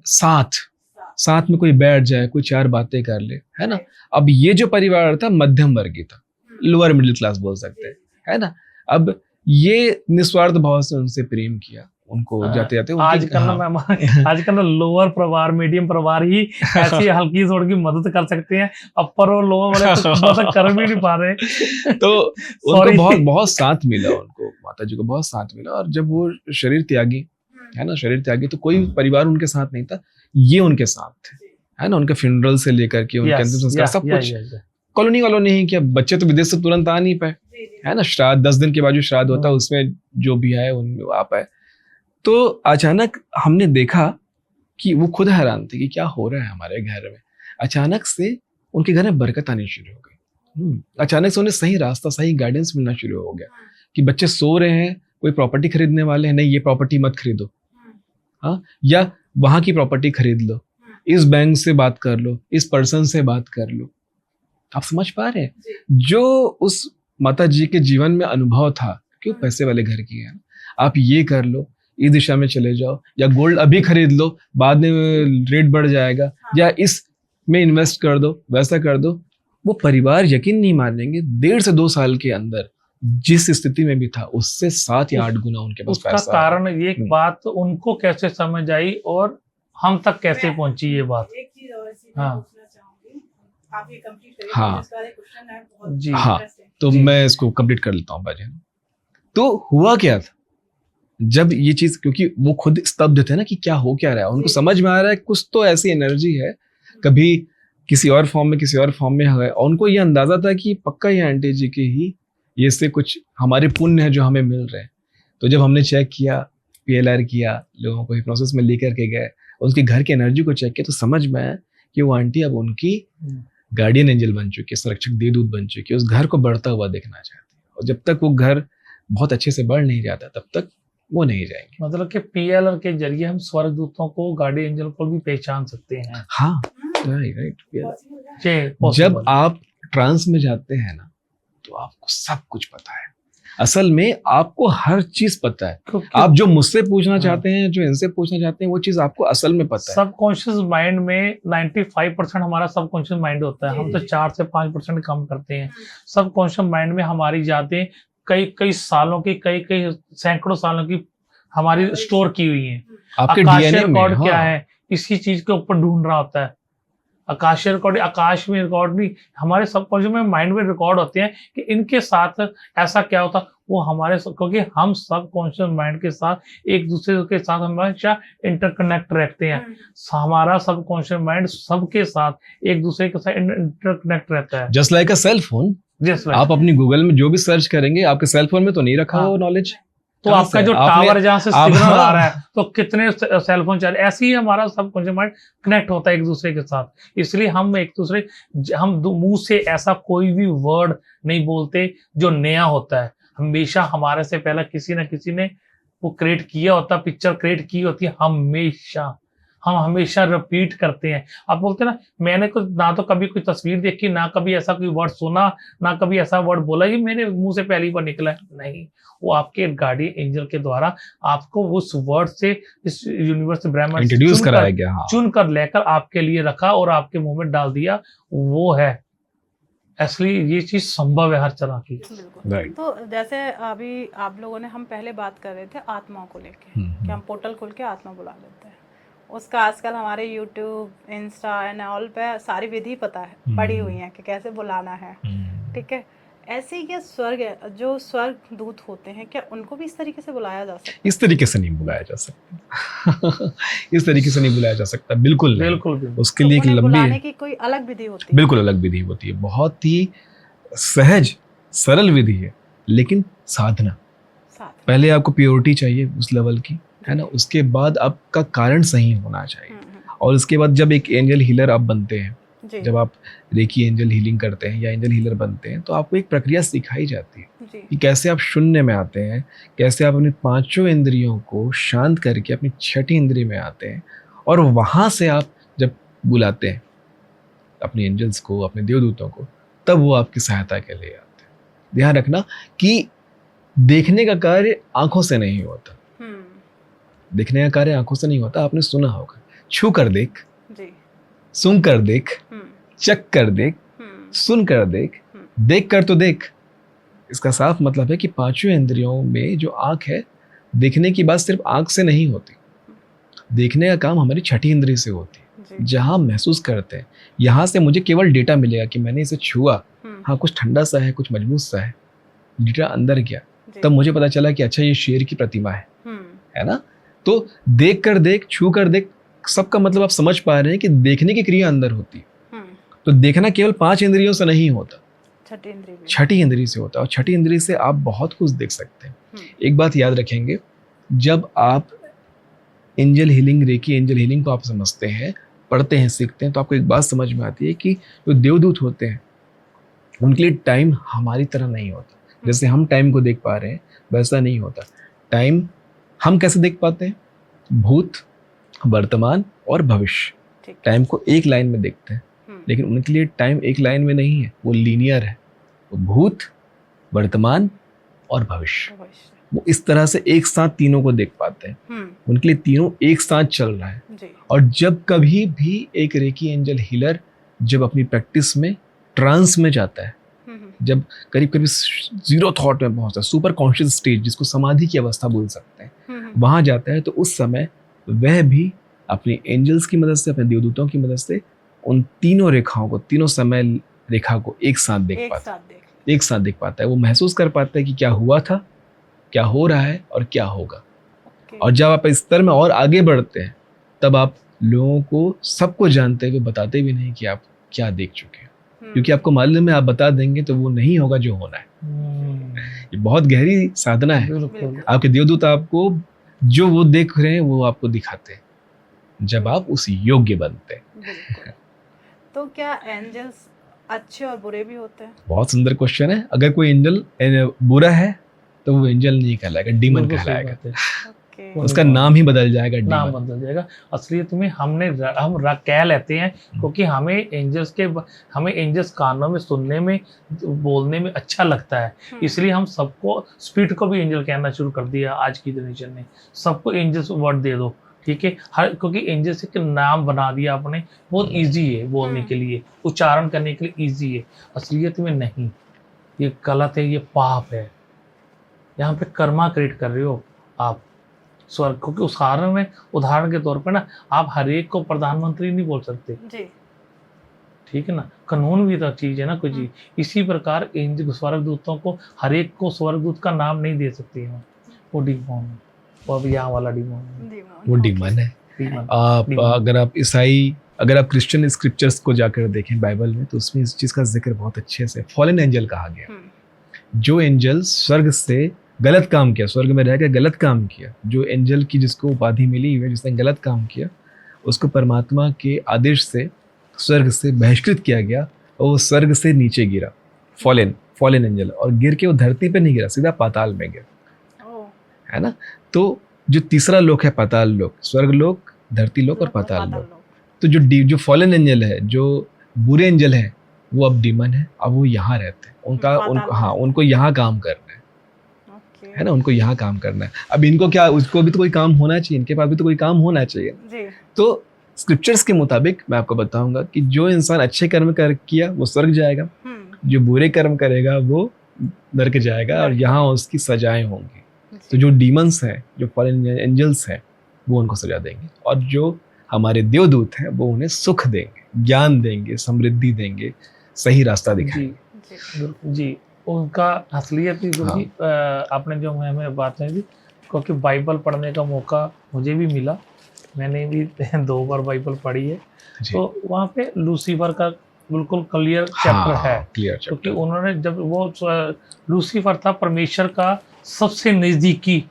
साथ में कोई बैठ जाए, कोई चार बातें कर ले, है ना। अब ये जो परिवार था मध्यम वर्गीय था, लोअर मिडिल क्लास बोल सकते हैं, है ना। अब ये निस्वार्थ भाव से उनसे प्रेम किया, उनको जाते जाते आजकल ना लोअर परिवार मीडियम परिवार ही ऐसी हल्की थोड़ी की मदद कर सकते हैं, अपर और लोअर वाले तो मदद कर भी नहीं पा रहे। तो उनको बहुत साथ मिला, उनको माता जी को बहुत साथ मिला। और जब वो शरीर त्यागी, है ना, शरीर त्यागी, तो कोई परिवार उनके साथ नहीं था, ये उनके साथ थे, है ना। उनके फ्यूनरल से लेकर के उनके अंतिम संस्कार सब कुछ कॉलोनी वालों ने ही किया। बच्चे तो विदेश से तुरंत आ नहीं पाए, है ना। श्राद्ध 10 दिन के बाद जो श्राद्ध होता है उसमें जो भी आए उनमें आ पाए। तो अचानक हमने देखा कि वो खुद हैरान थे कि क्या हो रहा है हमारे घर में। अचानक से उनके घर में बरकत आनी शुरू हो गई, अचानक से उन्हें सही रास्ता, सही गाइडेंस मिलना शुरू हो गया कि बच्चे सो रहे हैं, कोई प्रॉपर्टी खरीदने वाले हैं, नहीं ये प्रॉपर्टी मत खरीदो, हाँ, या वहां की प्रॉपर्टी खरीद लो, इस बैंक से बात कर लो, इस पर्सन से बात कर लो। आप समझ पा रहे हैं जो उस माता जी के जीवन में अनुभव था, क्यों पैसे वाले घर की है, आप ये कर लो, इस दिशा में चले जाओ, या गोल्ड अभी खरीद लो, बाद में रेट बढ़ जाएगा, या इस में इन्वेस्ट कर दो, वैसा कर दो। वो परिवार यकीन नहीं मानेंगे, 1.5 से 2 साल के अंदर जिस स्थिति में भी था उससे 7 या 8 गुना उनके पास पैसा। उसका कारण ये बात उनको कैसे समझ आई और हम तक कैसे पहुंची ये बात। एक चीज और हाँ। पूछना चाहूंगी, आप ये कंप्लीट करिए, हाँ। इसका एक क्वेश्चन है बहुत जी। हाँ, तो जी। मैं इसको कंप्लीट कर लेता हूँ बाजी। तो हुआ क्या था जब ये चीज, क्योंकि वो खुद स्तब्ध थे ना कि क्या हो क्या रहा है, उनको समझ में आ रहा है कुछ तो ऐसी एनर्जी है, कभी किसी और फॉर्म में किसी और फॉर्म में है, और उनको ये अंदाजा था कि पक्का ये आंटी जी के ही ये से कुछ हमारे पुण्य है जो हमें मिल रहे हैं। तो जब हमने चेक किया, PLR किया, लोगों को हिप्नोसिस में लेकर के गए, उनके घर की एनर्जी को चेक किया, तो समझ में आया कि वो आंटी अब उनकी गार्डियन एंजल बन चुकी है, संरक्षक देवदूत बन चुकी है, उस घर को बढ़ता हुआ देखना चाहती है। और जब तक वो घर बहुत अच्छे से बढ़ नहीं जाता तब तक वो नहीं जाएंगे। मतलब कि PLR के जरिए हम स्वर्गदूतों को, गार्डियन एंजल को भी पहचान सकते हैं। हाँ, राइट। जी, जब आप ट्रांस में जाते हैं ना तो आपको सब कुछ पता है, असल में आपको हर चीज पता है। आप जो मुझसे पूछना चाहते हैं, जो इनसे पूछना चाहते हैं, वो चीज आपको असल में पता है। सबकॉन्शियस माइंड में 95% हमारा सबकॉन्शियस माइंड होता है, हम तो 4 से 5% कम करते हैं। सबकॉन्शियस माइंड में हमारी यादें कई सालों की, कई सैकड़ों सालों की हमारी स्टोर की हुई है। आपके आकाशीय DNA में रिकॉर्ड क्या हाँ। है, इसी चीज के ऊपर ढूंढ रहा होता है। आकाशीय रिकॉर्ड, आकाश में रिकॉर्ड नहीं, हमारे सबकॉन्शियस में माइंड में रिकॉर्ड होते हैं कि इनके साथ ऐसा क्या होता, वो हमारे, क्योंकि हम सबकॉन्शियस माइंड के साथ एक दूसरे के साथ हमेशा इंटरकनेक्ट रहते हैं। हमारा सबकॉन्शियस माइंड सबके साथ एक दूसरे के साथ इंटरकनेक्ट रहता है। Just like a cell phone. आप अपनी गूगल में जो भी सर्च करेंगे, आपके सेल फोन में तो नहीं रखा वो नॉलेज। तो आपका जो टावर जहाँ से सिग्नल आ रहा है, तो कितने सेलफोन चल, ऐसे ही हमारा सबकॉन्शियस माइंड कनेक्ट होता है एक दूसरे के साथ। इसलिए हम एक दूसरे, हम मुंह से ऐसा कोई भी वर्ड नहीं बोलते जो नया होता है। हमेशा हमारे से पहले किसी न किसी ने वो क्रिएट किया होता, पिक्चर क्रिएट की होती है। हमेशा हम हमेशा रिपीट करते हैं। आप बोलते हैं ना, मैंने कुछ ना तो कभी कोई तस्वीर देखी, ना कभी ऐसा कोई वर्ड सुना, ना कभी ऐसा वर्ड बोला, ये मेरे मुंह से पहली बार निकला है। नहीं, वो आपके गार्डियन एंजल के द्वारा आपको उस वर्ड से, इस यूनिवर्स ब्रह्मांड इंट्रोड्यूस कराया गया। हाँ। चुन कर लेकर आपके लिए रखा और आपके मुंह में डाल दिया। वो है असली, ये चीज संभव है हर तरह की। बिल्कुल। Right. तो जैसे अभी आप लोगों ने, हम पहले बात कर रहे थे आत्माओं को लेके कि हम पोर्टल खोल के आत्मा बुला लेते हैं। उसका आजकल हमारे यूट्यूब, इंस्टा एंड ऑल पे सारी विधि पता है, पड़ी हुई है कि कैसे बुलाना है। ठीक है, ऐसे ही क्या स्वर्ग है, जो स्वर्ग दूत होते हैं, क्या उनको भी इस तरीके से बुलाया जा सकता है? इस तरीके से नहीं बुलाया जा सकता। इस तरीके से नहीं बुलाया जा सकता, बिल्कुल नहीं। बिल्कुल। उसके लिए एक लंबी, बुलाने की कोई अलग विधि होती है? बिल्कुल अलग विधि होती है, बहुत ही सहज सरल विधि है, लेकिन साधना। पहले आपको प्योरिटी चाहिए उस लेवल की, है ना, उसके बाद आपका कारण सही होना चाहिए, और उसके बाद जब एक एंजल हीलर आप बनते हैं, जब आप रेकी एंजल हीलिंग करते हैं या एंजल हीलर बनते हैं, तो आपको एक प्रक्रिया सिखाई जाती है कि कैसे आप शून्य में आते हैं, कैसे आप अपनी पांचों इंद्रियों को शांत करके अपनी छठी इंद्रिय में आते हैं, और वहां से आप जब बुलाते हैं अपने एंजल्स को, अपने देवदूतों को, तब वो आपकी सहायता के लिए आते हैं। ध्यान रखना कि देखने का कार्य आंखों से नहीं होता, देखने का कार्य आंखों से नहीं होता। आपने सुना होगा, छू कर देख, सुन कर देख, चख कर देख, सुन कर देख कर तो देख। इसका साफ मतलब है कि पांचों इंद्रियों में जो आंख है, देखने की बात सिर्फ आंख से नहीं होती, देखने का काम हमारी छठी इंद्रिय से होती है, जहां महसूस करते हैं। यहाँ से मुझे केवल डेटा मिलेगा कि मैंने इसे छुआ, हाँ कुछ ठंडा सा है, कुछ मजबूत सा है, डेटा अंदर गया, तब मुझे पता चला कि अच्छा ये शेर की प्रतिमा है ना। तो देख कर देख, छू कर देख, सबका मतलब आप समझ पा रहे हैं कि देखने की क्रिया अंदर होती है। तो देखना केवल 5 इंद्रियों से नहीं होता, छठी इंद्रिय से होता है, और छठी इंद्रिय से आप बहुत कुछ देख सकते हैं। एक बात याद रखेंगे, जब आप angel healing, reiki angel healing को आप समझते हैं, पढ़ते हैं, सीखते हैं, तो आपको एक बात समझ में आती है कि जो देवदूत होते हैं उनके लिए टाइम हमारी तरह नहीं होता। जैसे हम टाइम को देख पा रहे हैं वैसा नहीं होता। टाइम हम कैसे देख पाते हैं? भूत, वर्तमान और भविष्य। टाइम को एक लाइन में देखते हैं, लेकिन उनके लिए टाइम एक लाइन में नहीं है, वो लीनियर है। वो भूत, वर्तमान और भविष्य, वो इस तरह से एक साथ तीनों को देख पाते हैं। उनके लिए तीनों एक साथ चल रहा है। और जब कभी भी एक रेकी एंजल हीलर जब अपनी प्रैक्टिस में ट्रांस में जाता है, जब करीब करीब जीरो थॉट में पहुंचता है, सुपर कॉन्शियस स्टेज जिसको समाधि की अवस्था बोल सकते हैं, वहां जाता है, तो उस समय वह भी अपने एंजल्स की मदद से, अपने देवदूतों की मदद से उन तीनों रेखाओं को, तीनों समय रेखा को एक साथ देख पाता है। वो महसूस कर पाता है कि क्या हुआ था, क्या हो रहा है और क्या होगा। और जब आप इस स्तर में और आगे बढ़ते हैं, तब आप लोगों को सबको जानते हुए बताते भी नहीं कि आप क्या देख चुके हैं, क्योंकि आपको मालूम है आप बता देंगे तो वो नहीं होगा जो होना है। ये बहुत गहरी साधना है। आपके देवदूत आपको जो वो देख रहे हैं वो आपको दिखाते हैं, जब आप उस योग्य बनते हैं। तो क्या एंजल्स अच्छे और बुरे भी होते हैं? बहुत सुंदर क्वेश्चन है। अगर कोई एंजल बुरा है तो वो एंजल नहीं कहलाएगा, डीमन कहलाएगा। उसका नाम ही बदल जाएगा, नाम बदल जाएगा। असलियत में हम कह लेते हैं क्योंकि हमें एंजल्स कानों में सुनने में, बोलने में अच्छा लगता है, इसलिए हम सबको, स्पीड को भी एंजल कहना शुरू कर दिया आज की जनरेशन ने। सबको एंजल्स वर्ड दे दो, ठीक है, क्योंकि एंजल्स एक नाम बना दिया आपने, बहुत इजी है बोलने के लिए, उच्चारण करने के लिए इजी है। असलियत में नहीं, ये गलत है, ये पाप है। यहाँ पे कर्मा क्रिएट कर रहे हो आप स्वर्ग, क्योंकि उदाहरण के तौर पे ना, आप हर एक को प्रधानमंत्री नहीं बोल सकते जी, ठीक है ना, कानून भी तो चीज है ना कोई चीज। इसी प्रकार स्वर्गदूतों को हर एक को स्वर्गदूत का नाम नहीं दे सकते हैं, वो डीमन, वो अब यहाँ वाला डीमन, वो डीमन है। अगर आप ईसाई, अगर आप क्रिश्चियन स्क्रिप्चर्स को जाकर देखें बाइबल में, तो उसमें इस चीज का जिक्र बहुत अच्छे से फॉलन एंजल कहा गया। जो एंजल स्वर्ग से गलत काम किया, स्वर्ग में रहकर गलत काम किया, जो एंजल की जिसको उपाधि मिली है, जिसने गलत काम किया, उसको परमात्मा के आदेश से स्वर्ग से बहिष्कृत किया गया और वो स्वर्ग से नीचे गिरा, फॉलन एंजल, और गिर के वो धरती पे नहीं गिरा, सीधा पाताल में गिरा, है ना। तो जो तीसरा लोक है पाताल लोक, स्वर्ग लोक धरती लोक और पाताल लोक। तो जो फॉलन एंजल है, जो बुरे एंजल है, वो अब डीमन है, अब वो यहाँ रहते हैं, उनको यहाँ काम करना है ना, उनको यहाँ काम करना है। अब इनको क्या, उसको भी तो कोई काम होना चाहिए, इनके पास भी तो कोई काम होना चाहिए जी। तो स्क्रिप्चर्स के मुताबिक मैं आपको बताऊंगा कि जो इंसान अच्छे कर्म किया वो स्वर्ग जाएगा, जो बुरे कर्म करेगा वो नरक जाएगा, और यहाँ उसकी सजाएं होंगी। तो जो डीमंस हैं, जो फॉलन एंजल्स हैं, वो उनको सजा देंगे, और जो हमारे देवदूत हैं वो उन्हें सुख देंगे, ज्ञान देंगे, समृद्धि देंगे, सही रास्ता दिखाएंगे। जी, उनका असलियत भी गुरुजी, आपने जो हमें बातें दी, क्योंकि बाइबल पढ़ने का मौका मुझे भी मिला, मैंने भी 2 बार बाइबल पढ़ी है, तो वहाँ पे लूसीफर का बिल्कुल क्लियर चैप्टर है, क्योंकि उन्होंने जब वो लूसीफर था परमेश्वर का सबसे नज़दीकी,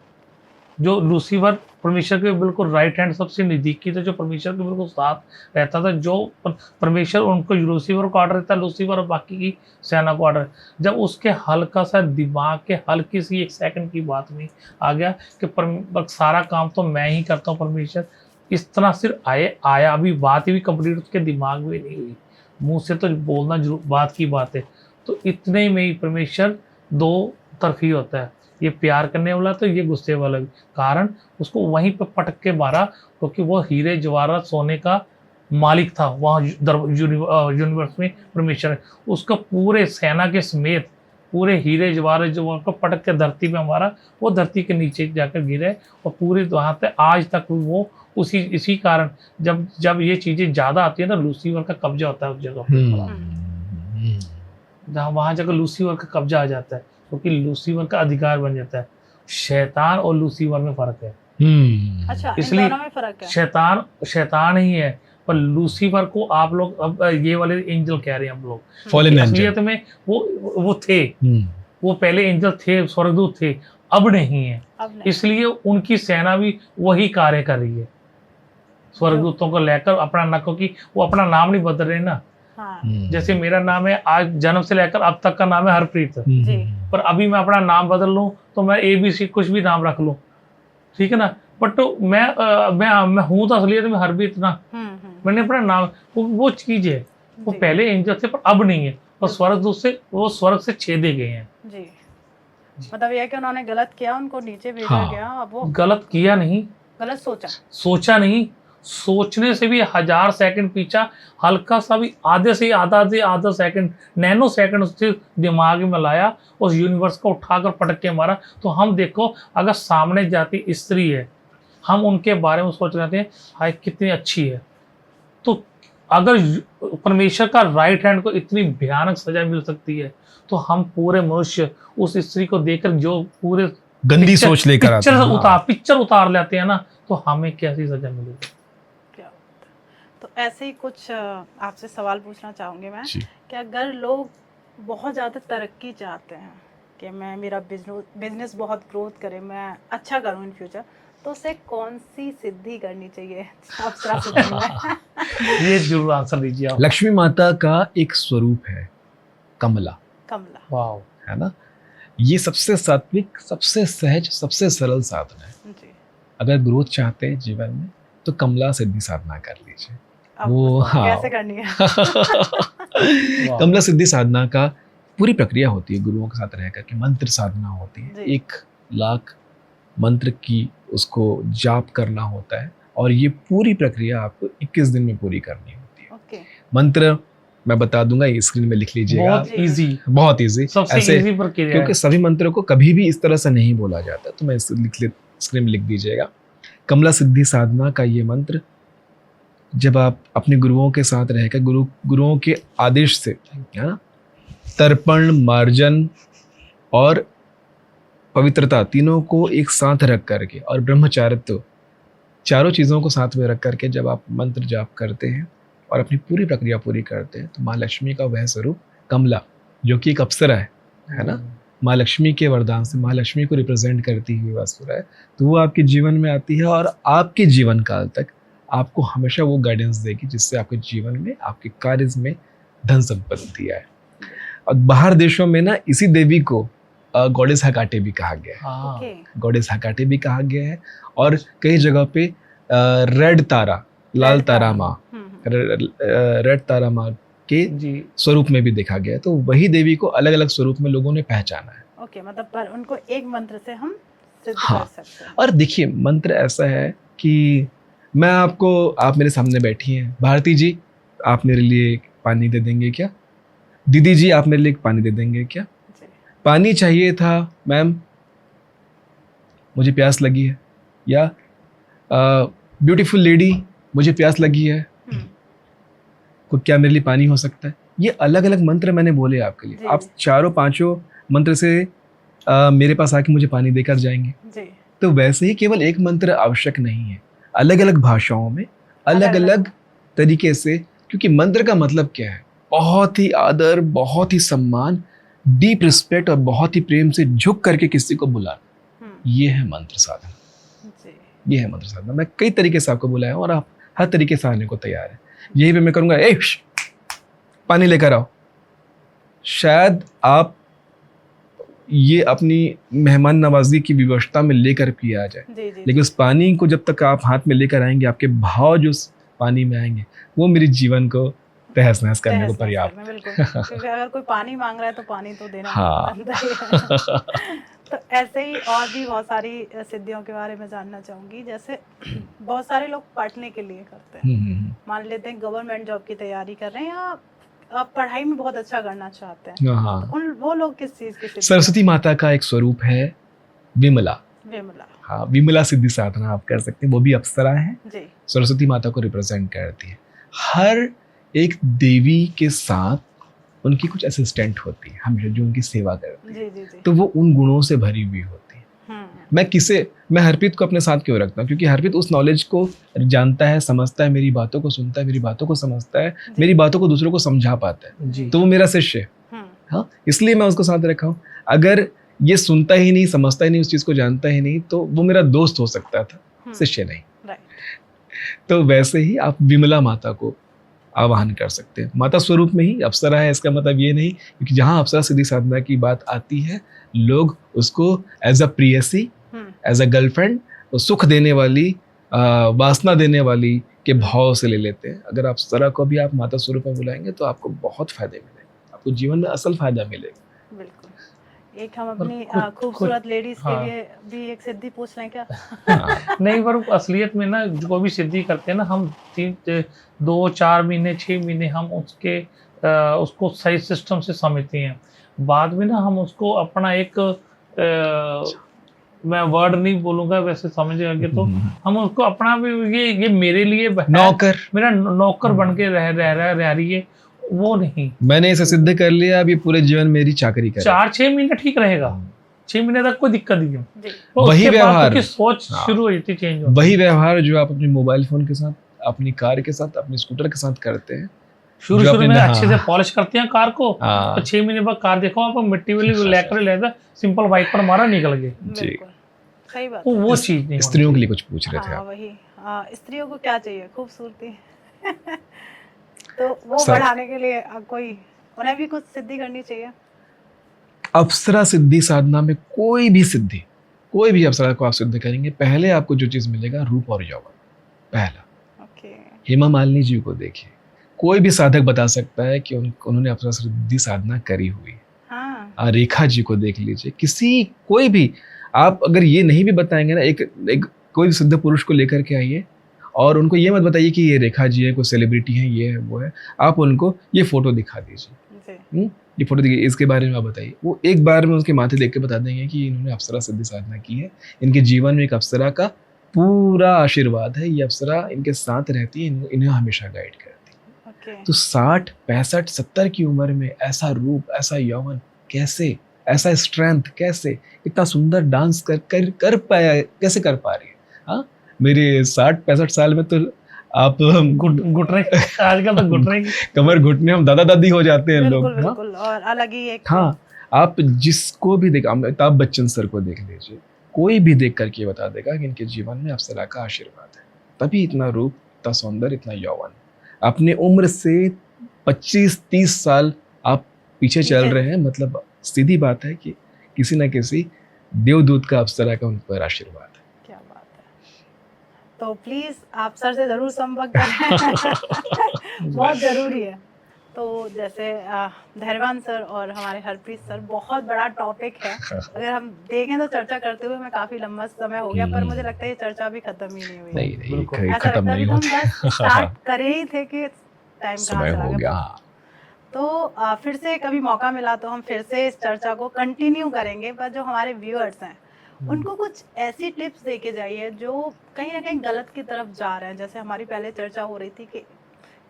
जो लूसीफर परमेश्वर के बिल्कुल राइट हैंड सबसे नज़दीकी था, जो परमेश्वर के बिल्कुल साथ रहता था, जो परमेश्वर उनको लूसीफर को ऑर्डर देता, लूसीफर और बाकी की सेना को ऑर्डर, जब उसके हल्का सा दिमाग के हल्की सी 1 सेकंड की बात में आ गया कि सारा काम तो मैं ही करता हूँ, परमेश्वर इस तरह सिर्फ आया, अभी बात भी कंप्लीट उसके दिमाग में नहीं हुई, मुँह से तो बोलना जरूर बात की बात है, तो इतने में ही परमेश्वर 2 तरफी होता है, ये प्यार करने वाला तो ये गुस्से वाला भी, कारण उसको वहीं पे पटक के मारा, क्योंकि वो हीरे जवाहरात सोने का मालिक था वहाँ यूनिवर्स में परमेश्वर, उसका पूरे सेना के समेत पूरे हीरे जवाहरात जो उनको पटक के धरती पे मारा, वो धरती के नीचे जाकर गिरे, और पूरे वहाँ पे आज तक वो इसी कारण जब ये चीज़ें ज़्यादा आती है ना, लूसीफर का कब्जा होता है उस जगह पर, जहाँ वहाँ जगह लूसीफर का कब्जा आ जाता है, क्योंकि लूसीफर का अधिकार बन जाता है। शैतान और लूसीफर में फर्क है, अच्छा, इसलिए में फर्क है। शैतान ही है, पर लूसीफर को आप लोग अब ये वाले एंजल कह रहे हैं हम लोग, फॉलन असलियत में वो थे, वो पहले एंजल थे, स्वर्गदूत थे, अब नहीं है, इसलिए उनकी सेना भी वही कार्य कर रही है, स्वर्गदूतों को लेकर अपना ना, क्योंकि वो अपना नाम नहीं बदल रहे ना। जैसे मेरा नाम है आज जन्म से लेकर अब तक का नाम है हरप्रीत, पर अभी मैं अपना नाम बदल लूं तो मैं ABC कुछ भी नाम रख लूं, ठीक है ना, बट तो मैं हूं तो असलियत में हरप्रीत ना, मैंने अपना नाम, वो चीज है, वो पहले एंजल थे पर अब नहीं है, और स्वर्ग से छेदे गए हैं। जी, मतलब यह कि उन्होंने गलत किया, उनको नीचे भेजा गया, अब वो गलत किया नहीं, गलत सोचा नहीं, सोचने से भी 1000 सेकंड पीछा, हल्का सा भी आधे से आधा सेकंड, नैनो सेकंड उसके दिमाग में लाया, उस यूनिवर्स को उठाकर पटक के मारा। तो हम देखो, अगर सामने जाती स्त्री है, हम उनके बारे में सोच रहे थे हाय कितनी अच्छी है, तो अगर परमेश्वर का राइट हैंड को इतनी भयानक सजा मिल सकती है, तो हम पूरे मनुष्य उस स्त्री को देखकर जो पूरे गंदी सोच लेकर पिक्चर उतार लेते हैं ना, तो हमें कैसी सजा मिलेगी। तो ऐसे ही कुछ आपसे सवाल पूछना चाहूँगी मैं कि अगर लोग बहुत ज़्यादा तरक्की चाहते हैं कि मेरा बिजनेस बहुत ग्रोथ करे, मैं अच्छा करूँ इन फ्यूचर, तो उसे कौन सी सिद्धि करनी चाहिए? ये जरूर आंसर दीजिए आप। लक्ष्मी माता का एक स्वरूप है कमला, वाव, है ना, ये सबसे सात्विक, सबसे सहज, सबसे सरल साधना है जी। अगर ग्रोथ चाहते हैं जीवन में तो कमला सिद्धि साधना कर लीजिए। वो कैसे करनी है? कमला सिद्धि साधना का पूरी प्रक्रिया होती है, गुरुओं के साथ रह करके मंत्र साधना होती है, 1 लाख मंत्र की उसको जाप करना होता है, और ये पूरी प्रक्रिया आपको 21 दिन में पूरी करनी होती है। मंत्र मैं बता दूंगा, ये स्क्रीन में लिख लीजिएगा, बहुत इजी, सबसे इजी प्रक्रिया, क्योंकि सभी मंत्रों को कभी भी इस तरह से नहीं बोला जाता, तो मैं स्क्रीन में लिख दीजिएगा। कमला सिद्धि साधना का ये मंत्र जब आप अपने गुरुओं के साथ रहकर गुरुओं के आदेश से, है ना, तर्पण, मार्जन और पवित्रता तीनों को एक साथ रख करके, और ब्रह्मचारित्व, चारों चीज़ों को साथ में रख करके जब आप मंत्र जाप करते हैं और अपनी पूरी प्रक्रिया पूरी करते हैं, तो माँ लक्ष्मी का वह स्वरूप कमला, जो कि एक अप्सरा है ना, माँ लक्ष्मी के वरदान से माँ लक्ष्मी को रिप्रेजेंट करती हुई वस्तु है, तो वो आपके जीवन में आती है और आपके जीवन काल तक आपको हमेशा वो गाइडेंस देगी, जिससे आपके जीवन में, आपके कार्य में धन संपत्ति आए। और बाहर देशों में ना इसी देवी को गॉडेस हेकाटे भी कहा गया है, गॉडेस हेकाटे भी कहा गया है, और कई जगह पे रेड तारा, लाल रेड तारा तारा। माँ, हम्म। रेड तारा माँ के जी स्वरूप में भी देखा गया है। तो वही देवी को अलग अलग स्वरूप में लोगों ने पहचाना है। ओके, मतलब पर उनको एक मंत्र से हम सिद्ध हाँ। कर सकते हैं। और देखिए मंत्र ऐसा है कि मैं आपको, आप मेरे सामने बैठी हैं, भारती जी आप मेरे लिए एक पानी दे देंगे क्या? दीदी जी आप मेरे लिए एक पानी दे देंगे क्या? जी। पानी चाहिए था मैम, मुझे प्यास लगी है। या ब्यूटीफुल लेडी मुझे प्यास लगी है, हम्म। को क्या मेरे लिए पानी हो सकता है? ये अलग अलग मंत्र मैंने बोले आपके लिए। जी, आप जी। चारों पांचों मंत्र से मेरे पास आके मुझे पानी देकर जाएंगे। जी। तो वैसे ही केवल एक मंत्र आवश्यक नहीं है, अलग अलग भाषाओं में अलग अलग तरीके से, क्योंकि मंत्र का मतलब क्या है? बहुत ही आदर, बहुत ही सम्मान, डीप रिस्पेक्ट और बहुत ही प्रेम से झुक करके किसी को बुलाना, ये है मंत्र साधना। जी। ये है मंत्र साधना। मैं कई तरीके से आपको बुलाया हूं और आप हर तरीके से आने को तैयार है। यही पे मैं करूंगा, ए पानी लेकर आओ, शायद आप ये अपनी मेहमान नवाजी की व्यवस्था में लेकर पिया आ जाए, जी, जी। लेकिन उस पानी को जब तक आप हाथ में लेकर आएंगे, आपके भाव जो उस पानी में आएंगे वो मेरे जीवन को तहस नहस करने को तहस-नहस पर्याप्त। करना, बिल्कुल। क्योंकि अगर कोई पानी मांग रहा है तो पानी तो देना हाँ। बनता ही है। तो ऐसे ही और भी बहुत सारी सिद्धियों के बारे में जानना चाहूंगी। जैसे बहुत सारे लोग पढ़ने के लिए करते हैं, मान लेते हैं गवर्नमेंट जॉब की तैयारी कर रहे हैं या आप पढ़ाई में बहुत अच्छा करना चाहते हैं, हाँ। तो उन वो लोग किस चीज की सिद्धि? सरस्वती माता का एक स्वरूप है विमला। विमला। हाँ, विमला सिद्धि साधना आप कर सकते हैं, वो भी अप्सरा है, जी। सरस्वती माता को रिप्रेजेंट करती है। हर एक देवी के साथ उनकी कुछ असिस्टेंट होती है हमेशा, जो उनकी सेवा करती है। जी, जी, जी। तो वो उन गुणों से भरी हुई होती है। मैं हरप्रीत को अपने साथ क्यों रखता हूँ? क्योंकि हरप्रीत उस नॉलेज को जानता है, समझता है, मेरी बातों को सुनता है, मेरी बातों को समझता है, जी। मेरी बातों को दूसरों को समझा पाता है। जी तो वो मेरा शिष्य है। हाँ, इसलिए मैं उसको साथ रखा हूँ। अगर ये सुनता ही नहीं, समझता ही नहीं, उस चीज को जानता ही नहीं, तो वो मेरा दोस्त हो सकता था, शिष्य नहीं। तो वैसे ही आप विमला माता को आवाहन कर सकते हैं। माता स्वरूप में ही अप्सरा है, इसका मतलब ये नहीं, क्योंकि जहाँ अप्सरा सिद्धि साधना की बात आती है, लोग उसको एज अ प्रियसी, एज अ गर्लफ्रेंड, सुख देने वाली, वासना देने वाली के भाव से ले लेते हैं। अगर आप अप्सरा को भी आप माता स्वरूप में बुलाएंगे तो आपको बहुत फायदे मिलेंगे, आपको जीवन में असल फायदा मिलेगा। बिल्कुल। एक हम अपनी खूबसूरत लेडीज के लिए भी एक सिद्धि पूछ लें क्या? नहीं, पर असलियत में ना जो भी सिद्धि करते हैं ना, हम 2-4 महीने 6 महीने हम उसको सही सिस्टम से समझते हैं। बाद में ना हम उसको अपना एक मैं वर्ड नहीं बोलूंगा, वैसे समझेंगे तो हम उसको अपना भी ये मेरे लिए नौकर, मेरा नौकर बन के रह रही है, वो नहीं। मैंने इसे सिद्ध कर लिया, अभी पूरे जीवन मेरी चाकरी करें। 4-6 महीने ठीक रहेगा, 6 महीने तक कोई दिक्कत नहीं है। तो वही व्यवहार की सोच शुरू हो जाती, चेंज हो। वही व्यवहार जो आप अपने मोबाइल फोन के साथ, अपनी कार के साथ, अपने स्कूटर के साथ करते हैं, शुरू में अच्छे से पॉलिश करते हैं कार को, तो 6 महीने बाद कार देखो आप मिट्टी वाली लेकर लेता, सिंपल वाइपर मारा निकल गए। जी, सही बात। वो चीज नहीं। स्त्रियों के लिए कुछ पूछ रहे थे आप? वही, स्त्रियों को क्या चाहिए? खूबसूरती। तो वो बढ़ाने के लिए कोई उन्हें भी कुछ सिद्धि करनी चाहिए। अप्सरा सिद्धि साधना में कोई भी अप्सरा को आप सिद्ध करेंगे, पहले आपको जो चीज मिलेगा रूप और यौवन। पहला हेमा मालिनी जी को देखिए, कोई भी साधक बता सकता है कि उन्होंने अप्सरा सिद्धि साधना करी हुई है। हाँ। रेखा जी को देख लीजिए, कोई भी आप अगर ये नहीं भी बताएंगे ना, एक कोई सिद्ध पुरुष को लेकर के आइए और उनको ये मत बताइए कि ये रेखा जी है, कोई सेलिब्रिटी है, ये है, वो है। आप उनको ये फोटो दिखा दीजिए, ये फोटो दिखाइए, इसके बारे में आप बताइए। वो एक बार में उसके माथे देख के बता देंगे कि इन्होंने अप्सरा सिद्धि साधना की है, इनके जीवन में एक अप्सरा का पूरा आशीर्वाद है, ये अप्सरा इनके साथ रहती है, इन्हें हमेशा गाइड करती है। तो 60, 65, 70 की उम्र में ऐसा रूप, ऐसा यौवन कैसे, ऐसा स्ट्रेंथ कैसे, इतना सुंदर डांस कर पाया, कैसे कर पा रही है? हाँ, मेरे 60-65 साल में तो आप घुटने आजकल तो घुटने कमर घुटने हम दादा दादी हो जाते हैं लोग। बिल्कुल, और अलग ही एक। हाँ, आप जिसको भी देख, अमिताभ बच्चन सर को देख लीजिए, कोई भी देख करके बता देगा कि इनके जीवन में अप्सरा का आशीर्वाद है, तभी इतना रूप, इतना सौंदर्य, इतना यौवन। अपने उम्र से 25-30 साल आप पीछे चल रहे हैं, मतलब सीधी बात है कि किसी न किसी देवदूत का, अप्सरा का उन पर आशीर्वाद है। क्या बात है। तो प्लीज आप सर से जरूर संपर्क करें बहुत जरूरी है। तो जैसे धैर्यवान सर और हमारे हरप्रीत सर, बहुत बड़ा टॉपिक है, अगर हम देखें तो चर्चा करते हुए हमें काफी लंबा समय हो गया, पर मुझे लगता है ये चर्चा अभी खत्म ही नहीं हुई। नहीं ऐसा खत्म लगता है नहीं कि हम होता। बस स्टार्ट कर ही थे कि टाइम कहाँ समय चला हो गया। गया। तो फिर से कभी मौका मिला तो हम फिर से इस चर्चा को कंटिन्यू करेंगे, पर जो हमारे व्यूअर्स हैं उनको कुछ ऐसी टिप्स देके जाइए जो कहीं ना कहीं गलत की तरफ जा रहे हैं। जैसे हमारी पहले चर्चा हो रही थी कि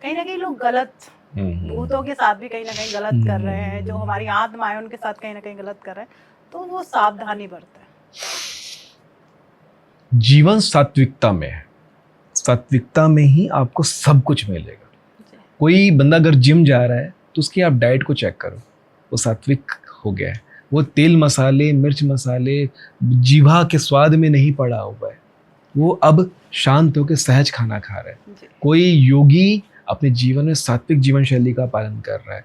कहीं ना कहीं लोग गलत भूतों के साथ भी कहीं ना कहीं गलत कर रहे हैं, जो हमारी आत्मा है उनके साथ कहीं ना कहीं गलत कर रहे हैं, तो वो सावधानी बरतें। जीवन सात्विकता में है, सात्विकता में ही आपको सब कुछ मिलेगा। कोई बंदा अगर जिम जा रहा है तो उसकी आप डाइट को चेक करो, वो सात्विक हो गया है। वो तेल मसाले, मिर्च मसाले जीभा के स्वाद में नहीं पड़ा हुआ है, वो अब शांत होकर सहज खाना खा रहा है। कोई योगी अपने जीवन में सात्विक जीवन शैली का पालन कर रहा है।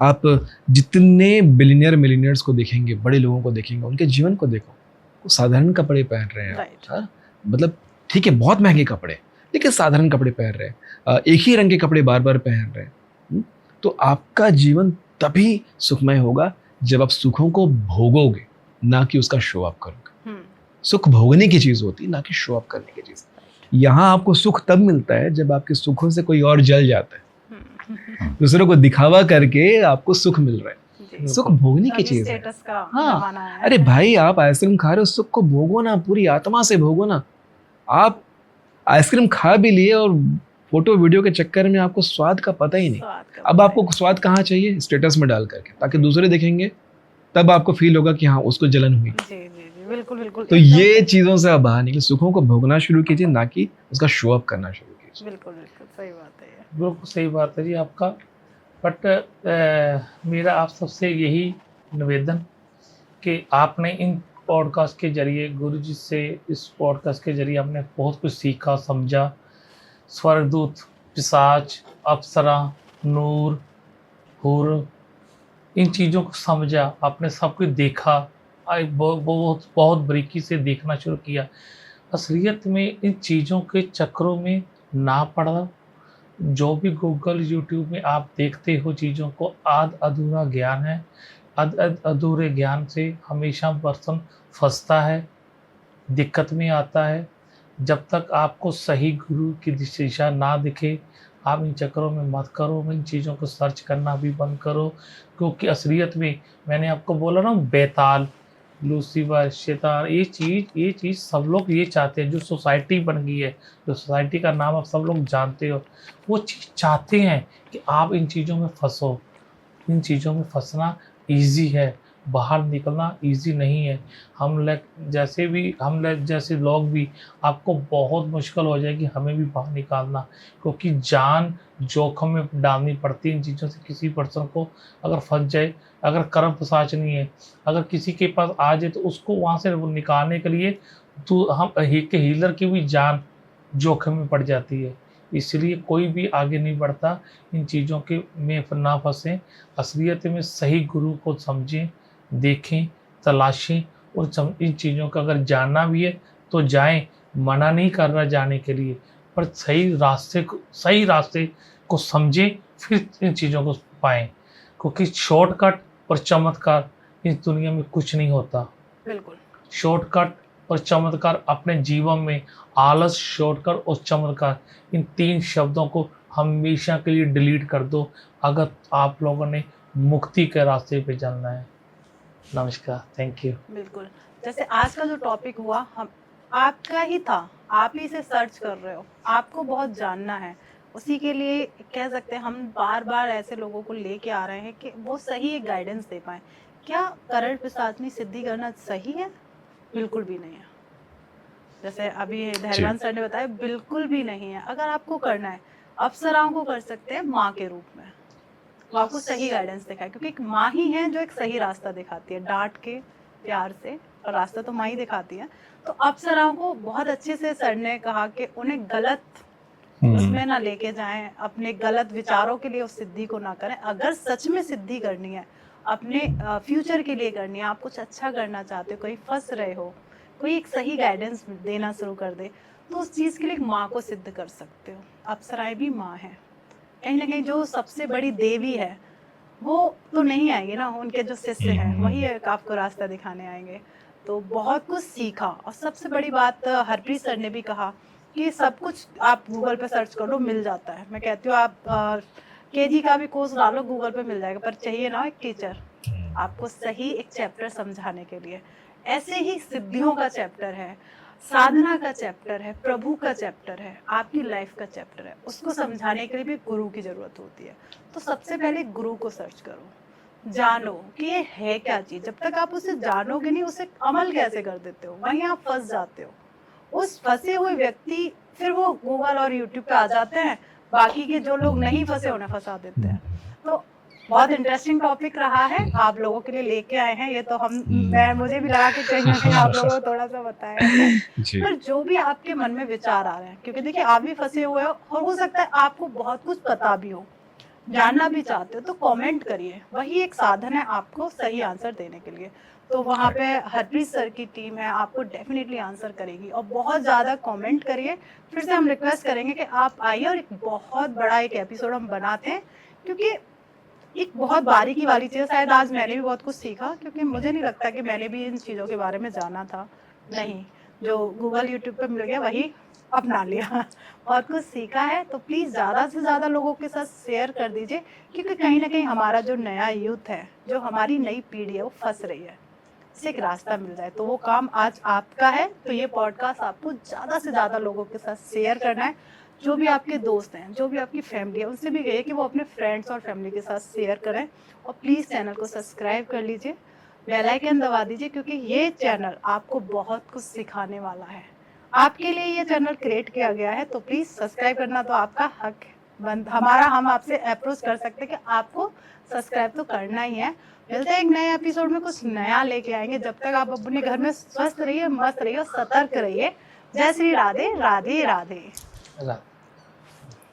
आप जितने बिलियनियर मिलियनियर्स को देखेंगे, बड़े लोगों को देखेंगे, उनके जीवन को देखो, वो साधारण कपड़े पहन रहे हैं। हाँ, मतलब ठीक है, बहुत महंगे कपड़े, लेकिन साधारण कपड़े पहन रहे हैं, एक ही रंग के कपड़े बार बार पहन रहे हैं। तो आपका जीवन तभी सुखमय होगा जब आप सुखों को भोगोगे, ना कि उसका शो ऑफ करोगे। सुख भोगने की चीज होती है, ना कि शो ऑफ करने की चीज। यहाँ आपको सुख तब मिलता है जब आपके सुखों से कोई और जल जाता है, दूसरों को दिखावा करके आपको सुख मिल रहा है। सुख भोगने की चीज है। हाँ, अरे भाई, आप आइसक्रीम खा रहे हो, सुख को भोगो ना, पूरी आत्मा से भोगो ना। आप आइसक्रीम खा भी लिए और फोटो वीडियो के चक्कर में आपको स्वाद का पता ही नहीं। अब आपको स्वाद कहाँ चाहिए? स्टेटस में डाल करके, ताकि दूसरे देखेंगे तब आपको फील होगा कि हाँ, उसको जलन हुई। बिल्कुल बिल्कुल। तो ये चीजों से आप बाहर निकले, सुखों को भोगना शुरू कीजिए, ना कि उसका शो अप करना शुरू कीजिए। बिल्कुल बिल्कुल सही बात है, बिल्कुल सही बात है जी आपका। बट मेरा आप सबसे यही निवेदन कि आपने इन पॉडकास्ट के जरिए, गुरुजी से इस पॉडकास्ट के जरिए आपने बहुत कुछ सीखा, समझा। स्वर्गदूत, पिशाच, अप्सरा, नूर, हुर, इन चीज़ों को समझा आपने, सब कुछ देखा, बहुत बहुत बारीकी से देखना शुरू किया। असलियत में इन चीज़ों के चक्रों में ना पड़ा। जो भी गूगल, यूट्यूब में आप देखते हो चीज़ों को, आध अधूरा ज्ञान है। अधूरे ज्ञान से हमेशा पर्सन फंसता है, दिक्कत में आता है। जब तक आपको सही गुरु की दिशा ना दिखे, आप इन चक्करों में मत करो, इन चीज़ों को सर्च करना भी बंद करो। क्योंकि असलियत में मैंने आपको बोला ना, बेताल, लूसीफर, शैतान, ये चीज़ सब लोग ये चाहते हैं। जो सोसाइटी बन गई है, जो सोसाइटी का नाम आप सब लोग जानते हो, वो चीज़ चाहते हैं कि आप इन चीज़ों में फंसो। इन चीज़ों में फंसना ईजी है, बाहर निकलना ईजी नहीं है। हम जैसे लोग भी, आपको बहुत मुश्किल हो जाएगी हमें भी बाहर निकालना, क्योंकि जान जोखिम में डालनी पड़ती है इन चीज़ों से। किसी पर्सन को अगर फंस जाए, अगर कर्म पिशाच नहीं है, अगर किसी के पास आ जाए, तो उसको वहाँ से निकालने के लिए तो हम हीलर की भी जान जोखिम में पड़ जाती है। इसलिए कोई भी आगे नहीं बढ़ता इन चीज़ों के में ना फंसें। असलियत में सही गुरु को समझें, देखें, तलाशें, और इन चीज़ों का अगर जानना भी है तो जाएं। मना नहीं कर रहा जाने के लिए, पर सही रास्ते को समझें, फिर इन चीज़ों को पाएं। क्योंकि शॉर्टकट और चमत्कार इस दुनिया में कुछ नहीं होता। बिल्कुल। शॉर्टकट और चमत्कार अपने जीवन में, आलस, शॉर्टकट और चमत्कार, इन 3 शब्दों को हमेशा के लिए डिलीट कर दो, अगर आप लोगों ने मुक्ति के रास्ते पे चलना है। नमस्कार, थैंक यू। बिल्कुल, जैसे आज का जो टॉपिक हुआ, हम आपका ही था, आप ही से सर्च कर रहे हो, आपको बहुत जानना है, उसी के लिए कह सकते हैं हम बार बार ऐसे लोगों को लेके आ रहे हैं कि वो सही एक गाइडेंस दे पाए। क्या करण पिशाचनी सिद्धि करना सही है? बिल्कुल भी नहीं है। जैसे अभी धैर्यवान सर ने बताया, बिल्कुल भी नहीं है। अगर आपको करना है, अप्सराओं को कर सकते हैं माँ के रूप में, वो आपको सही गाइडेंस दिखाए, क्योंकि एक माँ ही है जो एक सही रास्ता दिखाती है, डांट के, प्यार से, और रास्ता तो माँ ही दिखाती है। तो अप्सराओं को बहुत अच्छे से सर ने कहा कि उन्हें गलत उसमें ना लेके जाएं, अपने गलत विचारों के लिए उस सिद्धि को ना करें। अगर सच में सिद्धि करनी है, अपने फ्यूचर के लिए करनी है, आप कुछ अच्छा करना चाहते हो, कहीं फंस रहे हो, कोई एक सही गाइडेंस देना शुरू कर दे, तो उस चीज़ के लिए एक माँ को सिद्ध कर सकते हो। अप्सराएं भी माँ है, कहीं ना कहीं जो सबसे बड़ी देवी है वो तो नहीं आएंगे ना, उनके जो शिष्य हैं वही एक आपको रास्ता दिखाने आएंगे। तो बहुत कुछ सीखा। और सबसे बड़ी बात हरप्रीत सर ने भी कहा कि सब कुछ आप गूगल पे सर्च कर लो, मिल जाता है। मैं कहती हूँ आप केजी का भी कोर्स डालो, गूगल पे मिल जाएगा, पर चाहिए ना एक टीचर आपको सही एक चैप्टर समझाने के लिए। ऐसे ही सिद्धियों का चैप्टर है, साधना का चैप्टर है, प्रभु का चैप्टर है, आपकी लाइफ का चैप्टर है, उसको समझाने के लिए भी गुरु की जरूरत होती है। तो सबसे पहले गुरु को सर्च करो, जानो कि ये है क्या चीज। जब तक आप उसे जानोगे नहीं, उसे अमल कैसे कर देते हो, वहीं आप फंस जाते हो। उस फंसे हुए व्यक्ति फिर वो गूगल और यूट्यूब पे आ जाते हैं, बाकी के जो लोग नहीं फंसे उन्हें फंसा देते हैं। तो बहुत इंटरेस्टिंग टॉपिक रहा है, आप लोगों के लिए लेके आए हैं ये। तो मुझे भी लगा कि कहीं ना कहीं आप लोगों को थोड़ा सा बताया पर जो भी आपके मन में विचार आ रहे हैं, क्योंकि देखिए आप भी फंसे हुए हो और हो सकता है आपको बहुत कुछ पता भी हो, जानना भी चाहते हो, तो कमेंट करिए, वही एक साधन है आपको सही आंसर देने के लिए। तो वहाँ पे हरप्रीत सर की टीम है, आपको डेफिनेटली आंसर करेगी। और बहुत ज़्यादा कमेंट करिए। फिर से हम रिक्वेस्ट करेंगे कि आप आइए और एक बहुत बड़ा एक एपिसोड हम बनाते हैं, क्योंकि एक बहुत बारीकी वाली चीज़। शायद आज मैंने भी बहुत कुछ सीखा, क्योंकि मुझे नहीं लगता कि मैंने भी इन चीज़ों के बारे में जाना था। नहीं, जो गूगल यूट्यूब पे मिल गया वही अपना लिया। बहुत कुछ सीखा है। तो प्लीज़ ज़्यादा से ज़्यादा लोगों के साथ शेयर कर दीजिए, क्योंकि कहीं ना कहीं हमारा जो नया यूथ है, जो हमारी नई पीढ़ी है, वो फंस रही है। इससे एक रास्ता मिल जाए, तो वो काम आज आपका है। तो ये पॉडकास्ट आपको ज़्यादा से ज़्यादा लोगों के साथ शेयर करना है। जो भी आपके दोस्त हैं, जो भी आपकी फैमिली है, उनसे भी कहिए कि वो अपने फ्रेंड्स और फैमिली के साथ शेयर करें। और प्लीज़ चैनल को सब्सक्राइब कर लीजिए, बेल आइकन दबा दीजिए, क्योंकि ये चैनल आपको बहुत कुछ सिखाने वाला है। आपके लिए ये चैनल क्रिएट किया गया है, तो प्लीज़ सब्सक्राइब करना तो आपका हक है। हम आपसे अप्रोच कर सकते हैं कि आपको सब्सक्राइब तो करना ही है। मिलते हैं एक नए एपिसोड में, कुछ नया लेके आएंगे। जब तक आप अपने घर में स्वस्थ रहिए, मस्त रहिए, सतर्क रहिए। जय श्री राधे राधे राधे।